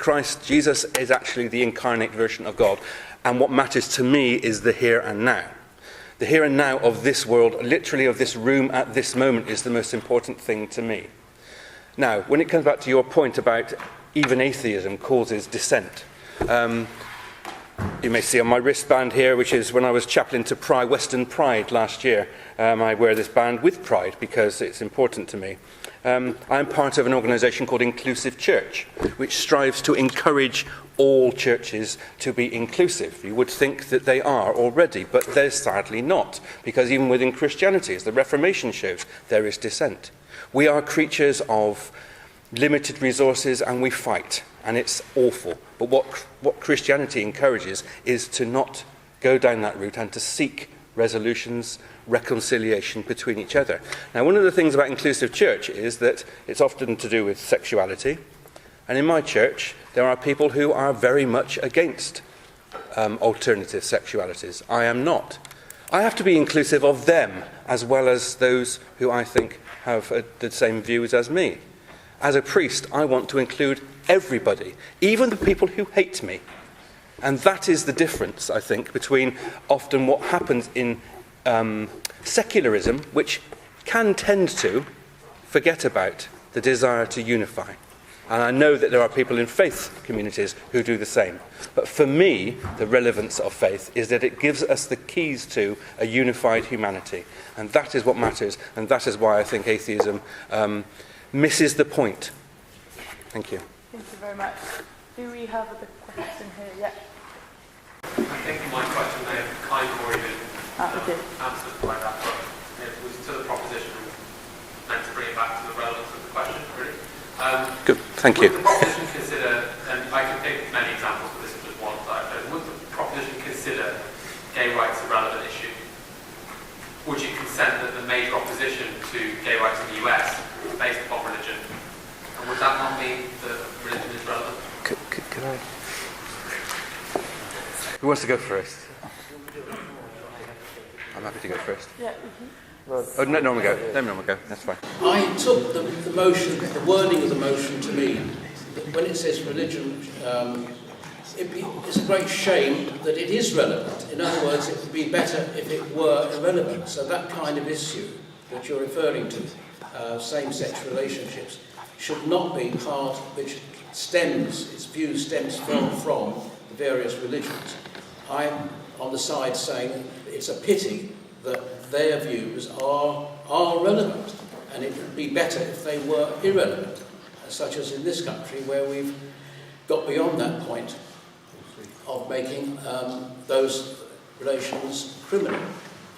Jesus is actually the incarnate version of God, and what matters to me is the here and now. The here and now of this world, literally of this room at this moment, is the most important thing to me. Now, when it comes back to your point about even atheism causes dissent, you may see on my wristband here, which is when I was chaplain to Western Pride last year. I wear this band with pride because it's important to me. I'm part of an organisation called Inclusive Church, which strives to encourage all churches to be inclusive. You would think that they are already, but they're sadly not, because even within Christianity, as the Reformation shows, there is dissent. We are creatures of limited resources and we fight, and it's awful. But what Christianity encourages is to not go down that route and to seek resolutions, reconciliation between each other. Now, one of the things about Inclusive Church is that it's often to do with sexuality. And in my church, there are people who are very much against alternative sexualities. I am not. I have to be inclusive of them as well as those who I think have the same views as me. As a priest, I want to include everybody, even the people who hate me. And that is the difference, I think, between often what happens in secularism, which can tend to forget about the desire to unify. And I know that there are people in faith communities who do the same. But for me, the relevance of faith is that it gives us the keys to a unified humanity. And that is what matters, and that is why I think atheism misses the point. Thank you. Thank you very much. Do we have a question here? Yeah. I think my question may have kind of already been answered by that, but it was to the proposition, meant to bring it back to the relevance of the question, really. Good, thank you. Would the proposition consider, and I can pick many examples, but this is just one that I've heard, would the proposition consider gay rights a relevant issue? Would you consent that the major opposition to gay rights in the US is based upon religion? And would that not mean that religion is relevant? Could I? Who wants to go first? I'm happy to go first. Yeah. Oh, no, Norman go. Let Norman go. That's fine. I took the motion, the wording of the motion to mean that when it says religion, it's a great shame that it is relevant. In other words, it would be better if it were irrelevant. So that kind of issue that you're referring to, same-sex relationships, should not be part which its view stems from the various religions. I'm on the side saying it's a pity that their views are relevant, and it would be better if they were irrelevant, such as in this country where we've got beyond that point of making those relations criminal.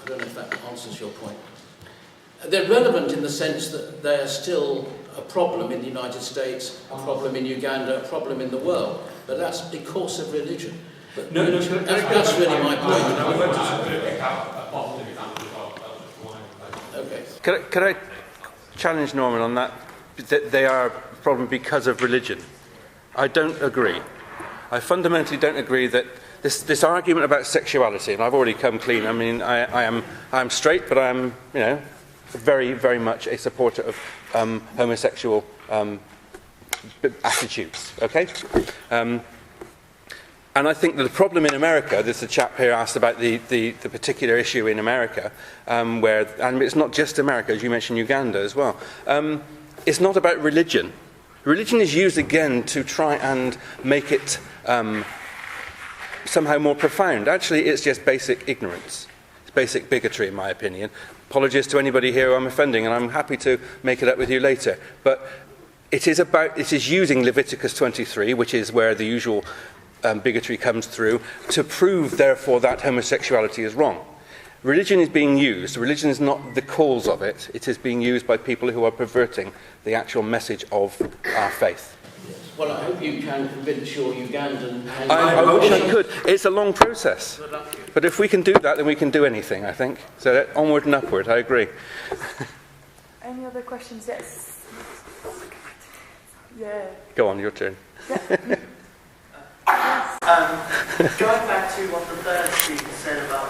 I don't know if that answers your point. They're relevant in the sense that they're still a problem in the United States, a problem in Uganda, a problem in the world, but that's because of religion. But that's really my point. Okay. Could I challenge Norman on that? That they are a problem because of religion. I don't agree. I fundamentally don't agree that this argument about sexuality, and I've already come clean. I mean, I'm straight, but I'm, very, very much a supporter of homosexual attitudes. Okay. And I think that the problem in America, there's a chap here asked about the particular issue in America, and it's not just America, as you mentioned Uganda as well. It's not about religion. Religion is used again to try and make it somehow more profound. Actually, it's just basic ignorance. It's basic bigotry, in my opinion. Apologies to anybody here who I'm offending, and I'm happy to make it up with you later. But it is using Leviticus 23, which is where the usual bigotry comes through, to prove, therefore, that homosexuality is wrong. Religion is being used. Religion is not the cause of it. It is being used by people who are perverting the actual message of our faith. Well, I hope you can convince your Ugandan... I wish I could. It's a long process. Good luck to you. But if we can do that, then we can do anything, I think. So onward and upward, I agree. Any other questions? Yes. Yeah. Go on, your turn. Yeah. Going back to what the third speaker said about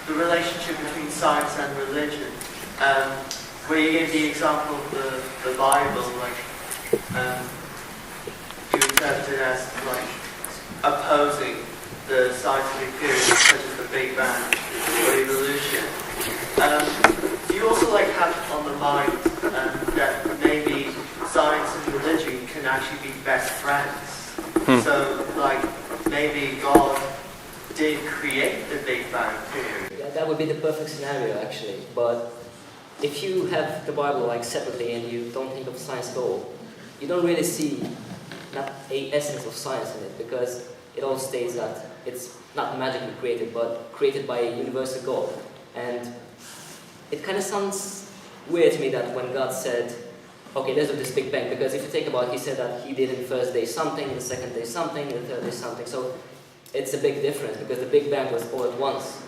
the relationship between science and religion, where you gave the example of the Bible, like you interpret it as like opposing the scientific theories such as the Big Bang or evolution. Do you also like have on the mind that maybe science and religion can actually be best friends? So, like, maybe God did create the Big Bang theory. Yeah, that would be the perfect scenario, actually. But if you have the Bible like separately and you don't think of science at all, you don't really see not a essence of science in it, because it all states that it's not magically created, but created by a universal God. And it kind of sounds weird to me that when God said, okay, there's this Big Bang, because if you think about it, he said that he did in the first day something, in the second day something, in the third day something. So it's a big difference, because the Big Bang was all at once.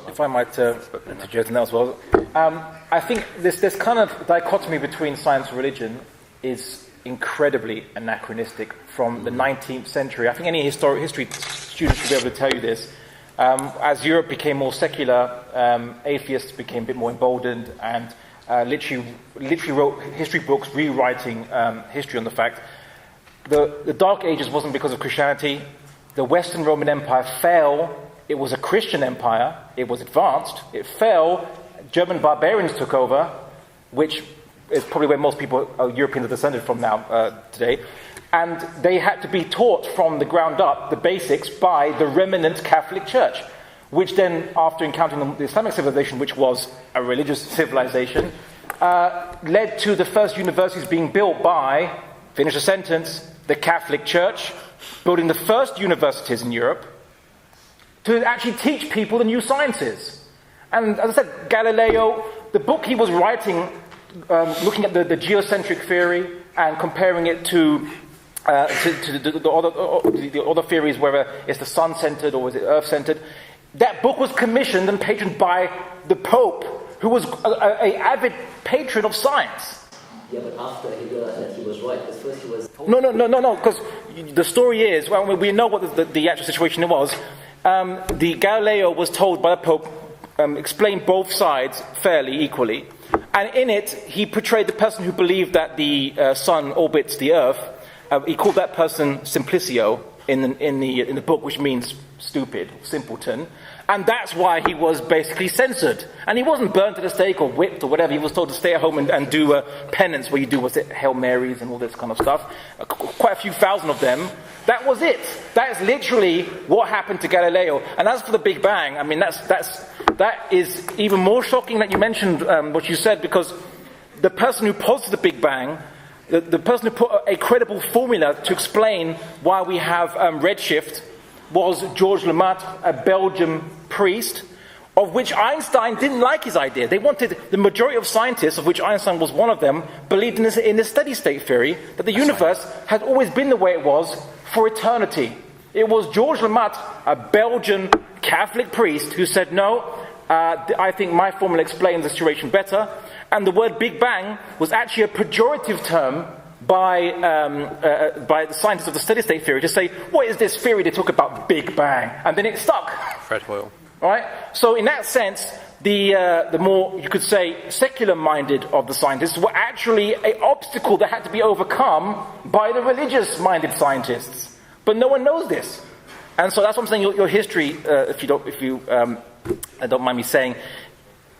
If I might interject now as well. I think this kind of dichotomy between science and religion is incredibly anachronistic from the 19th century. I think any history student should be able to tell you this. As Europe became more secular, atheists became a bit more emboldened and literally wrote history books rewriting history on the fact. The Dark Ages wasn't because of Christianity. The Western Roman Empire fell. It was a Christian empire. It was advanced. It fell. German barbarians took over, which is probably where most people, Europeans, are descended from now today. And they had to be taught from the ground up, the basics, by the remnant Catholic Church, which then, after encountering the Islamic civilization, which was a religious civilization, led to the first universities being built by, finish the sentence, the Catholic Church, building the first universities in Europe to actually teach people the new sciences. And as I said, Galileo, the book he was writing, looking at the geocentric theory and comparing it to the other theories, whether it's the sun-centered or is it earth-centered. That book was commissioned and patroned by the Pope, who was an avid patron of science. Yeah, but after he realized that he was right, because first he was told... No, because the story is, well, we know what the actual situation was. The Galileo was told by the Pope, explain both sides fairly equally. And in it, he portrayed the person who believed that the sun orbits the earth. He called that person Simplicio in the book, which means stupid, simpleton. And that's why he was basically censored. And he wasn't burnt at the stake or whipped or whatever. He was told to stay at home and do penance, where you do, Hail Marys and all this kind of stuff. Quite a few thousand of them. That was it. That is literally what happened to Galileo. And as for the Big Bang, I mean, that is even more shocking that you mentioned what you said, because the person who posited the Big Bang, the person who put a credible formula to explain why we have redshift, was Georges Lemaitre, a Belgian priest, of which Einstein didn't like his idea. The majority of scientists, of which Einstein was one of them, believed in the steady state theory, that the universe had always been the way it was for eternity. It was Georges Lemaitre, a Belgian Catholic priest, who said, no, I think my formula explains the situation better. And the word Big Bang was actually a pejorative term by the scientists of the steady state theory to say, what is this theory they talk about, Big Bang? And then it stuck. Fred Hoyle. Right? So in that sense, the more, you could say, secular-minded of the scientists were actually an obstacle that had to be overcome by the religious-minded scientists. But no one knows this. And so that's what I'm saying, your history, if you don't mind me saying,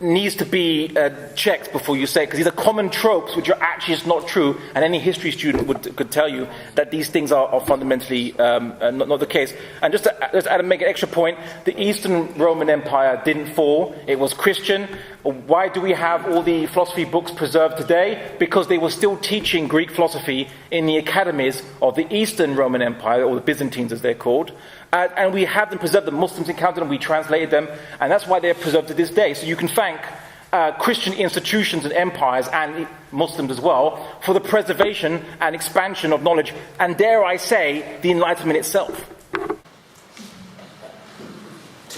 needs to be checked before you say it, because these are common tropes which are actually just not true, and any history student could tell you that these things are fundamentally not the case. And just to make an extra point, the Eastern Roman Empire didn't fall, it was Christian. Why do we have all the philosophy books preserved today? Because they were still teaching Greek philosophy in the academies of the Eastern Roman Empire, or the Byzantines as they're called. And we have them preserved. The Muslims encountered them, we translated them, and that's why they're preserved to this day. So you can thank Christian institutions and empires, and Muslims as well, for the preservation and expansion of knowledge, and dare I say, the Enlightenment itself.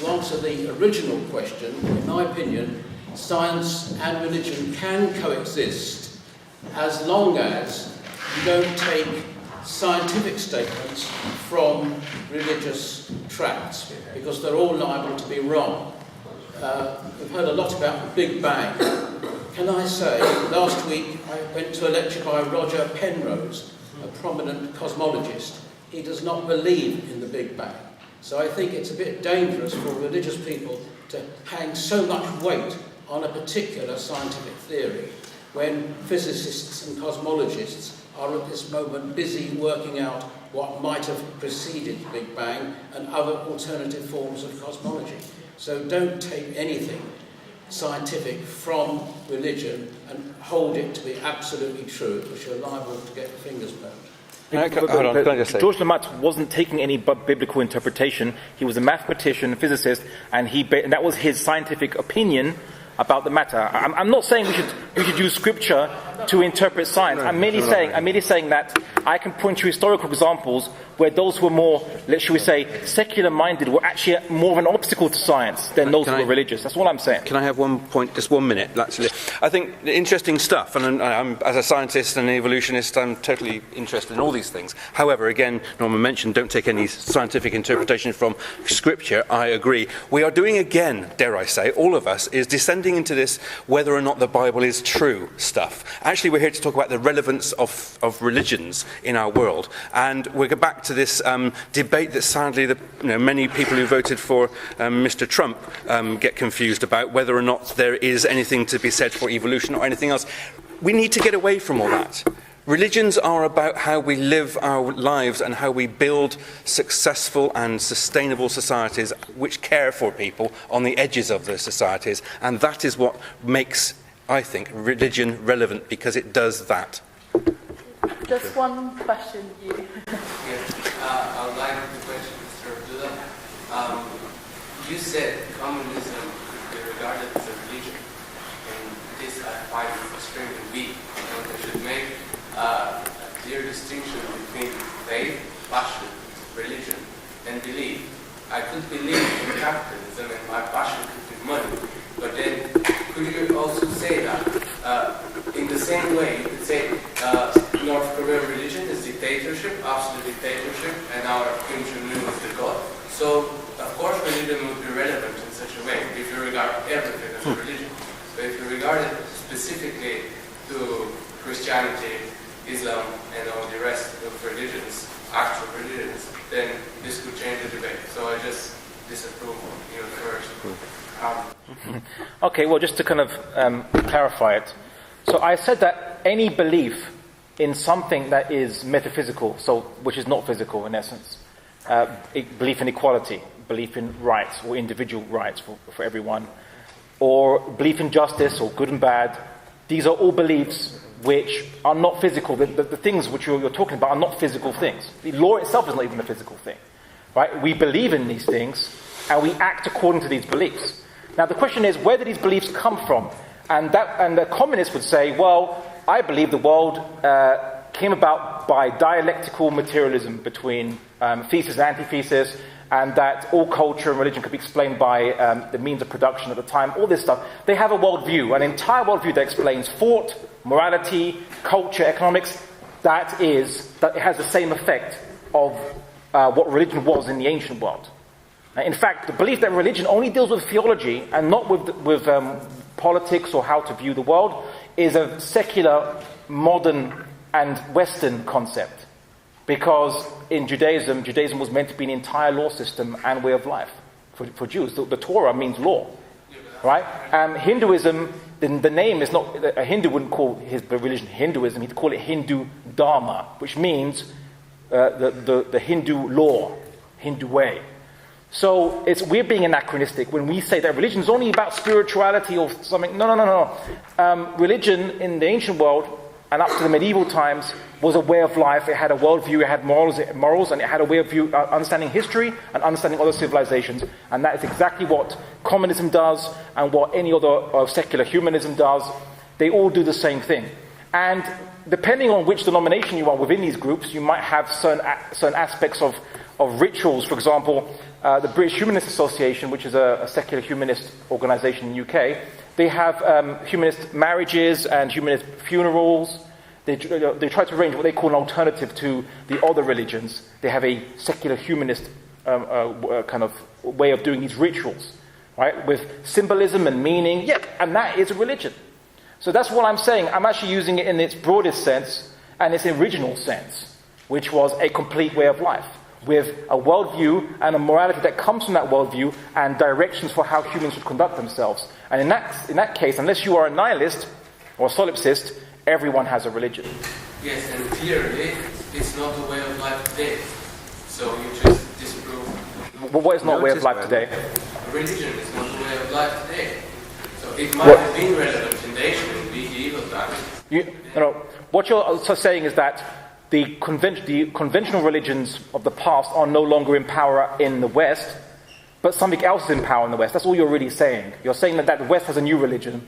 to answer the original question, in my opinion, science and religion can coexist as long as you don't take scientific statements from religious tracts, because they're all liable to be wrong. We've heard a lot about the Big Bang. Can I say, last week I went to a lecture by Roger Penrose, a prominent cosmologist. He does not believe in the Big Bang. So I think it's a bit dangerous for religious people to hang so much weight on a particular scientific theory when physicists and cosmologists are at this moment busy working out what might have preceded the Big Bang and other alternative forms of cosmology. So don't take anything scientific from religion and hold it to be absolutely true, because you're liable to get your fingers burnt. George Lemaître wasn't taking any biblical interpretation. He was a mathematician, a physicist, and that was his scientific opinion about the matter. I'm not saying we should use scripture to interpret science. I'm merely saying that I can point to historical examples where those who were more, shall we say, secular-minded were actually more of an obstacle to science than those who were religious. That's all I'm saying. Can I have one point, just 1 minute? Actually, I think interesting stuff, and I'm, as a scientist and an evolutionist, I'm totally interested in all these things. However, again, Norman mentioned, don't take any scientific interpretation from Scripture. I agree. We are doing again, dare I say, all of us, is descending into this whether or not the Bible is true stuff. Actually, we're here to talk about the relevance of religions in our world, and we'll go back to this debate that sadly many people who voted for Mr. Trump get confused about, whether or not there is anything to be said for evolution or anything else. We need to get away from all that. Religions are about how we live our lives and how we build successful and sustainable societies which care for people on the edges of those societies, and that is what makes, I think, religion relevant, because it does that. Just one question, you. I would like to question Mr. Abdullah. You said communism could be regarded as a religion, and this I find extremely weak. They should make a clear distinction between faith, passion, religion, and belief. I could believe in capitalism and my passion could be money, but then could you also say that in the same way you could say North Korean religion is dictatorship, absolute dictatorship, and our Kim Jong-un is the god. So, of course, religion would be relevant in such a way if you regard everything as a religion. But if you regard it specifically to Christianity, Islam, and all the rest of religions, actual religions, then this could change the debate. So I just disapprove of your first. Okay, well, just to kind of clarify it. So I said that any belief in something that is metaphysical, so which is not physical in essence, belief in equality, belief in rights or individual rights for everyone, or belief in justice or good and bad, these are all beliefs which are not physical. The things which you're talking about are not physical things. The law itself is not even a physical thing, right? We believe in these things and we act according to these beliefs. Now the question is, where do these beliefs come from? And the communists would say, well, I believe the world came about by dialectical materialism between thesis and antithesis, and that all culture and religion could be explained by the means of production at the time, all this stuff. They have a worldview, an entire worldview that explains thought, morality, culture, economics, that it has the same effect of what religion was in the ancient world. In fact, the belief that religion only deals with theology and not with politics or how to view the world is a secular, modern and Western concept. Because in Judaism was meant to be an entire law system and way of life for Jews. The Torah means law, right? Hinduism, the name is not, a Hindu wouldn't call the religion Hinduism, he'd call it Hindu Dharma, which means the Hindu law, Hindu way. So we're being anachronistic when we say that religion is only about spirituality or something. No. Religion in the ancient world and up to the medieval times was a way of life. It had a worldview, it had morals, and it had a way of view, understanding history and understanding other civilizations. And that is exactly what communism does and what any other secular humanism does. They all do the same thing. And depending on which denomination you are within these groups, you might have certain aspects of of rituals. For example, the British Humanist Association, which is a secular humanist organisation in the UK, they have humanist marriages and humanist funerals. They try to arrange what they call an alternative to the other religions. They have a secular humanist kind of way of doing these rituals, right, with symbolism and meaning. Yeah, and that is a religion. So that's what I'm saying. I'm actually using it in its broadest sense and its original sense, which was a complete way of life, with a worldview and a morality that comes from that worldview and directions for how humans should conduct themselves. And in that case, unless you are a nihilist or a solipsist, everyone has a religion. Yes, and clearly it's not the way of life today. So you just disprove. What is not way of life today? Religion is not the way of life today. So it might have been relevant in the ancient medieval times. What you're also saying is that the conventional religions of the past are no longer in power in the West, but something else is in power in the West. That's all you're really saying. You're saying that the West has a new religion,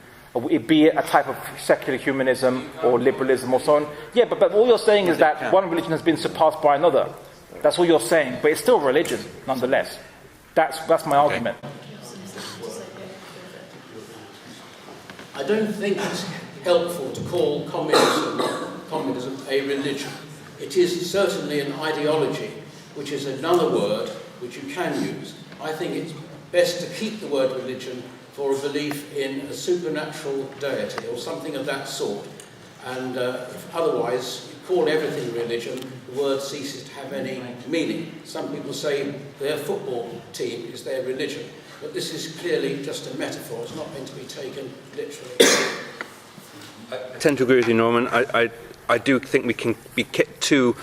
be it a type of secular humanism or liberalism or so on. Yeah, but all you're saying is that one religion has been surpassed by another. That's all you're saying, but it's still religion, nonetheless. That's my argument. I don't think it's helpful to call communism a religion. It is certainly an ideology, which is another word which you can use. I think it's best to keep the word religion for a belief in a supernatural deity or something of that sort. And if otherwise you call everything religion, the word ceases to have any meaning. Some people say their football team is their religion, but this is clearly just a metaphor. It's not meant to be taken literally. I tend to agree with you, Norman. I do think we can be too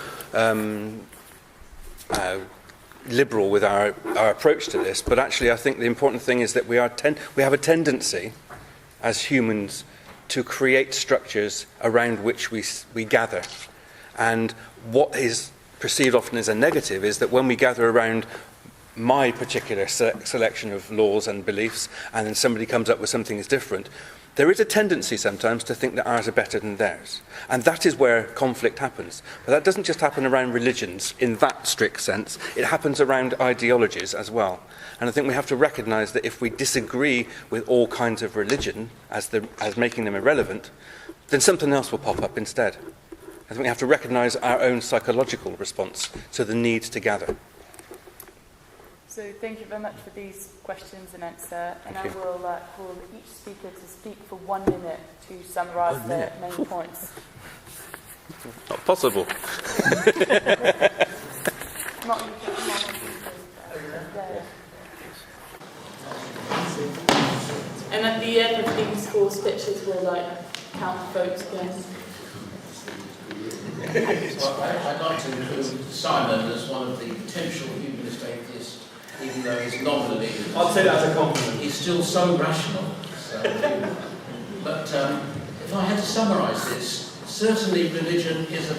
liberal with our approach to this, but actually I think the important thing is that we have a tendency as humans to create structures around which we gather. And what is perceived often as a negative is that when we gather around my particular selection of laws and beliefs, and then somebody comes up with something that's different, there is a tendency sometimes to think that ours are better than theirs. And that is where conflict happens. But that doesn't just happen around religions in that strict sense. It happens around ideologies as well. And I think we have to recognise that if we disagree with all kinds of religion as making them irrelevant, then something else will pop up instead. I think we have to recognise our own psychological response to the need to gather. So thank you very much for these questions and answer. And I will call each speaker to speak for 1 minute to summarise their main points. Not possible. And at the end of these 4 speeches, we'll count votes again. Well, I'd like to include Simon as one of the potential humanist atheists, even though he's nominally. I'll take that as a compliment. He's still so rational. But if I had to summarise this, certainly religion is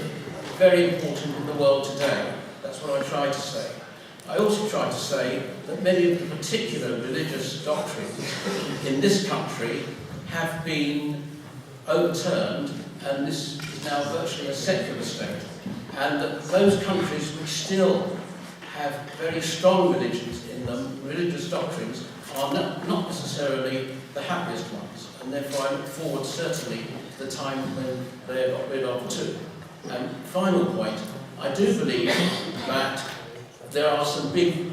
very important in the world today. That's what I tried to say. I also tried to say that many of the particular religious doctrines in this country have been overturned, and this is now virtually a secular state. And that those countries which still have very strong religions in them, religious doctrines, are not necessarily the happiest ones. And therefore I look forward certainly to the time when they are got rid of too. And final point, I do believe that there are some big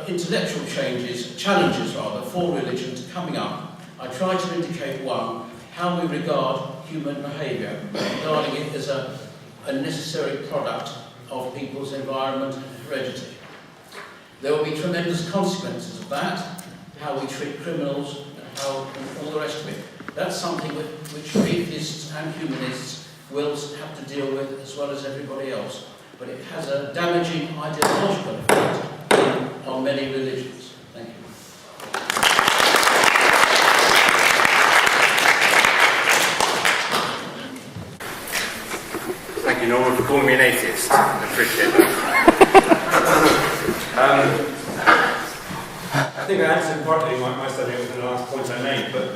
intellectual challenges for religions coming up. I try to indicate one, how we regard human behaviour, regarding it as a necessary product of people's environment and heredity. There will be tremendous consequences of that, how we treat criminals, and all the rest of it. That's something which atheists and humanists will have to deal with as well as everybody else. But it has a damaging ideological effect on many religions. Thank you. Thank you, Norman, for calling me an atheist. I appreciate that. I think I answered partly my study with the last points I made, but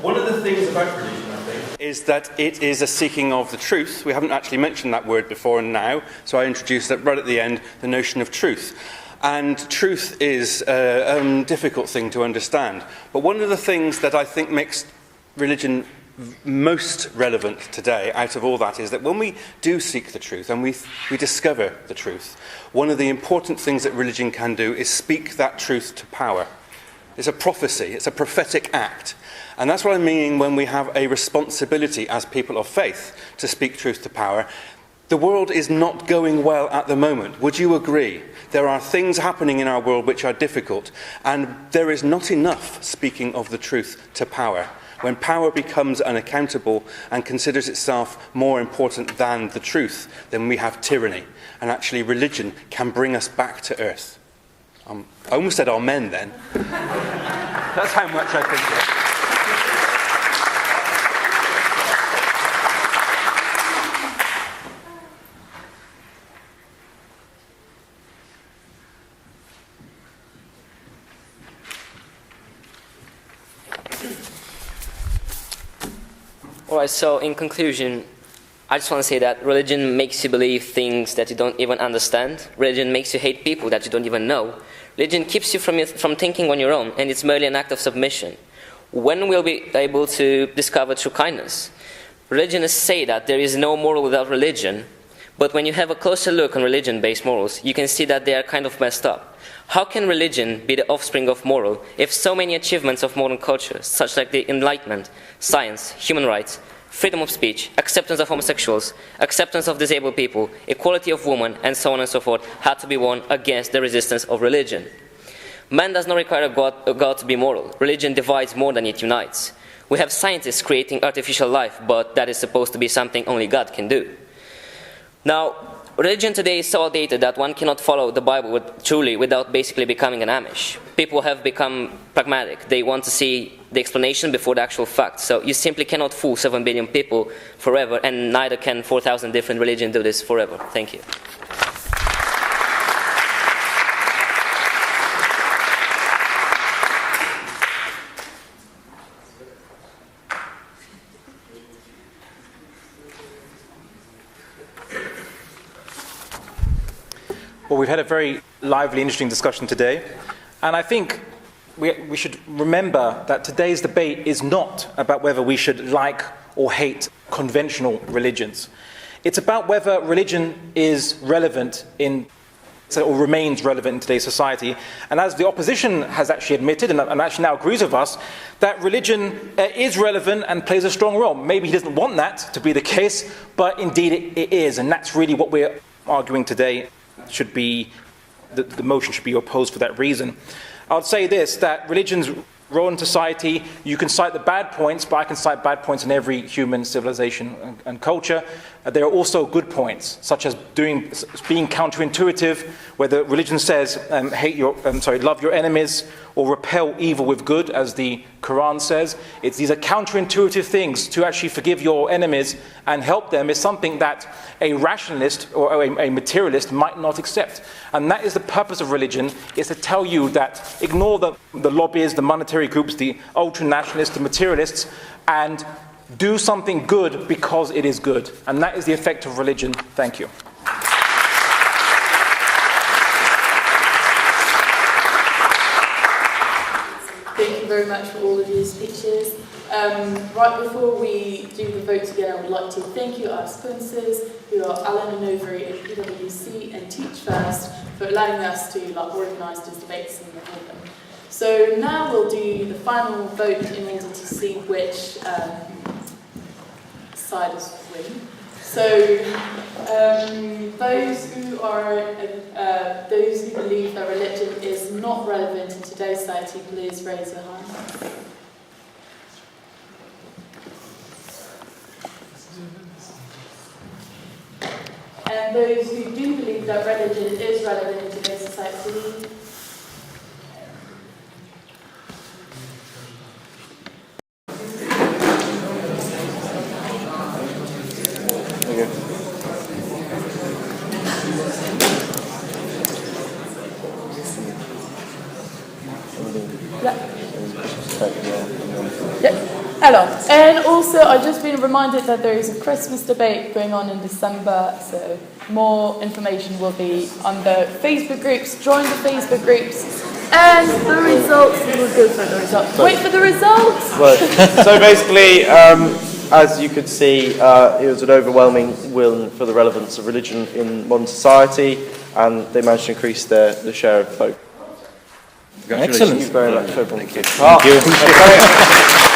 one of the things about religion, I think, is that it is a seeking of the truth. We haven't actually mentioned that word before and now, so I introduced that right at the end, the notion of truth. And truth is a difficult thing to understand. But one of the things that I think makes religion most relevant today out of all that is that when we do seek the truth and we discover the truth, one of the important things that religion can do is speak that truth to power. It's a prophecy, it's a prophetic act. And that's what I mean when we have a responsibility as people of faith to speak truth to power. The world is not going well at the moment. Would you agree? There are things happening in our world which are difficult, and there is not enough speaking of the truth to power. When power becomes unaccountable and considers itself more important than the truth, then we have tyranny. And actually religion can bring us back to earth. I almost said amen then. That's how much I think of it. Alright, so in conclusion, I just want to say that religion makes you believe things that you don't even understand. Religion makes you hate people that you don't even know. Religion keeps you from thinking on your own, and it's merely an act of submission. When will we be able to discover true kindness? Religionists say that there is no moral without religion, but when you have a closer look on religion-based morals, you can see that they are kind of messed up. How can religion be the offspring of moral if so many achievements of modern culture, such like the Enlightenment, science, human rights, freedom of speech, acceptance of homosexuals, acceptance of disabled people, equality of women, and so on and so forth, had to be won against the resistance of religion? Man does not require a God to be moral. Religion divides more than it unites. We have scientists creating artificial life, but that is supposed to be something only God can do. Now, religion today is so outdated that one cannot follow the Bible truly without basically becoming an Amish. People have become pragmatic. They want to see the explanation before the actual fact. So you simply cannot fool 7 billion people forever, and neither can 4,000 different religions do this forever. Thank you. Well, we've had a very lively, interesting discussion today, and I think we should remember that today's debate is not about whether we should like or hate conventional religions. It's about whether religion is relevant or remains relevant in today's society. And as the opposition has actually admitted, and actually now agrees with us, that religion is relevant and plays a strong role. Maybe he doesn't want that to be the case, but indeed it is, and that's really what we're arguing today. Should be the motion should be opposed for that reason. I would say this, that religion's role in society, you can cite the bad points, but I can cite bad points in every human civilization and culture. There are also good points, such as being counterintuitive, where the religion says love your enemies or repel evil with good, as the Quran says. These are counterintuitive things. To actually forgive your enemies and help them is something that a rationalist or a materialist might not accept. And that is the purpose of religion, is to tell you that ignore the lobbyists, the monetary groups, the ultra-nationalists, the materialists, and do something good because it is good. And that is the effect of religion. Thank you. Thank you very much for all of your speeches. Right before we do the vote again, I would like to thank you, our sponsors, who are Alan and Overy and PwC and Teach First, for allowing us to organise these debates and hold them. So now we'll do the final vote in order to see which side is win. So those who believe that religion is not relevant in today's society, please raise your hand. And those who do believe that religion is relevant in today's society, along. And also, I've just been reminded that there is a Christmas debate going on in December, so more information will be on the Facebook groups. Join the Facebook groups. And the results, we'll go for the results. Wait for the results! Well, so basically, as you could see, it was an overwhelming win for the relevance of religion in modern society, and they managed to increase the share of vote. Excellent. Thank you very much. Thank you. Thank you.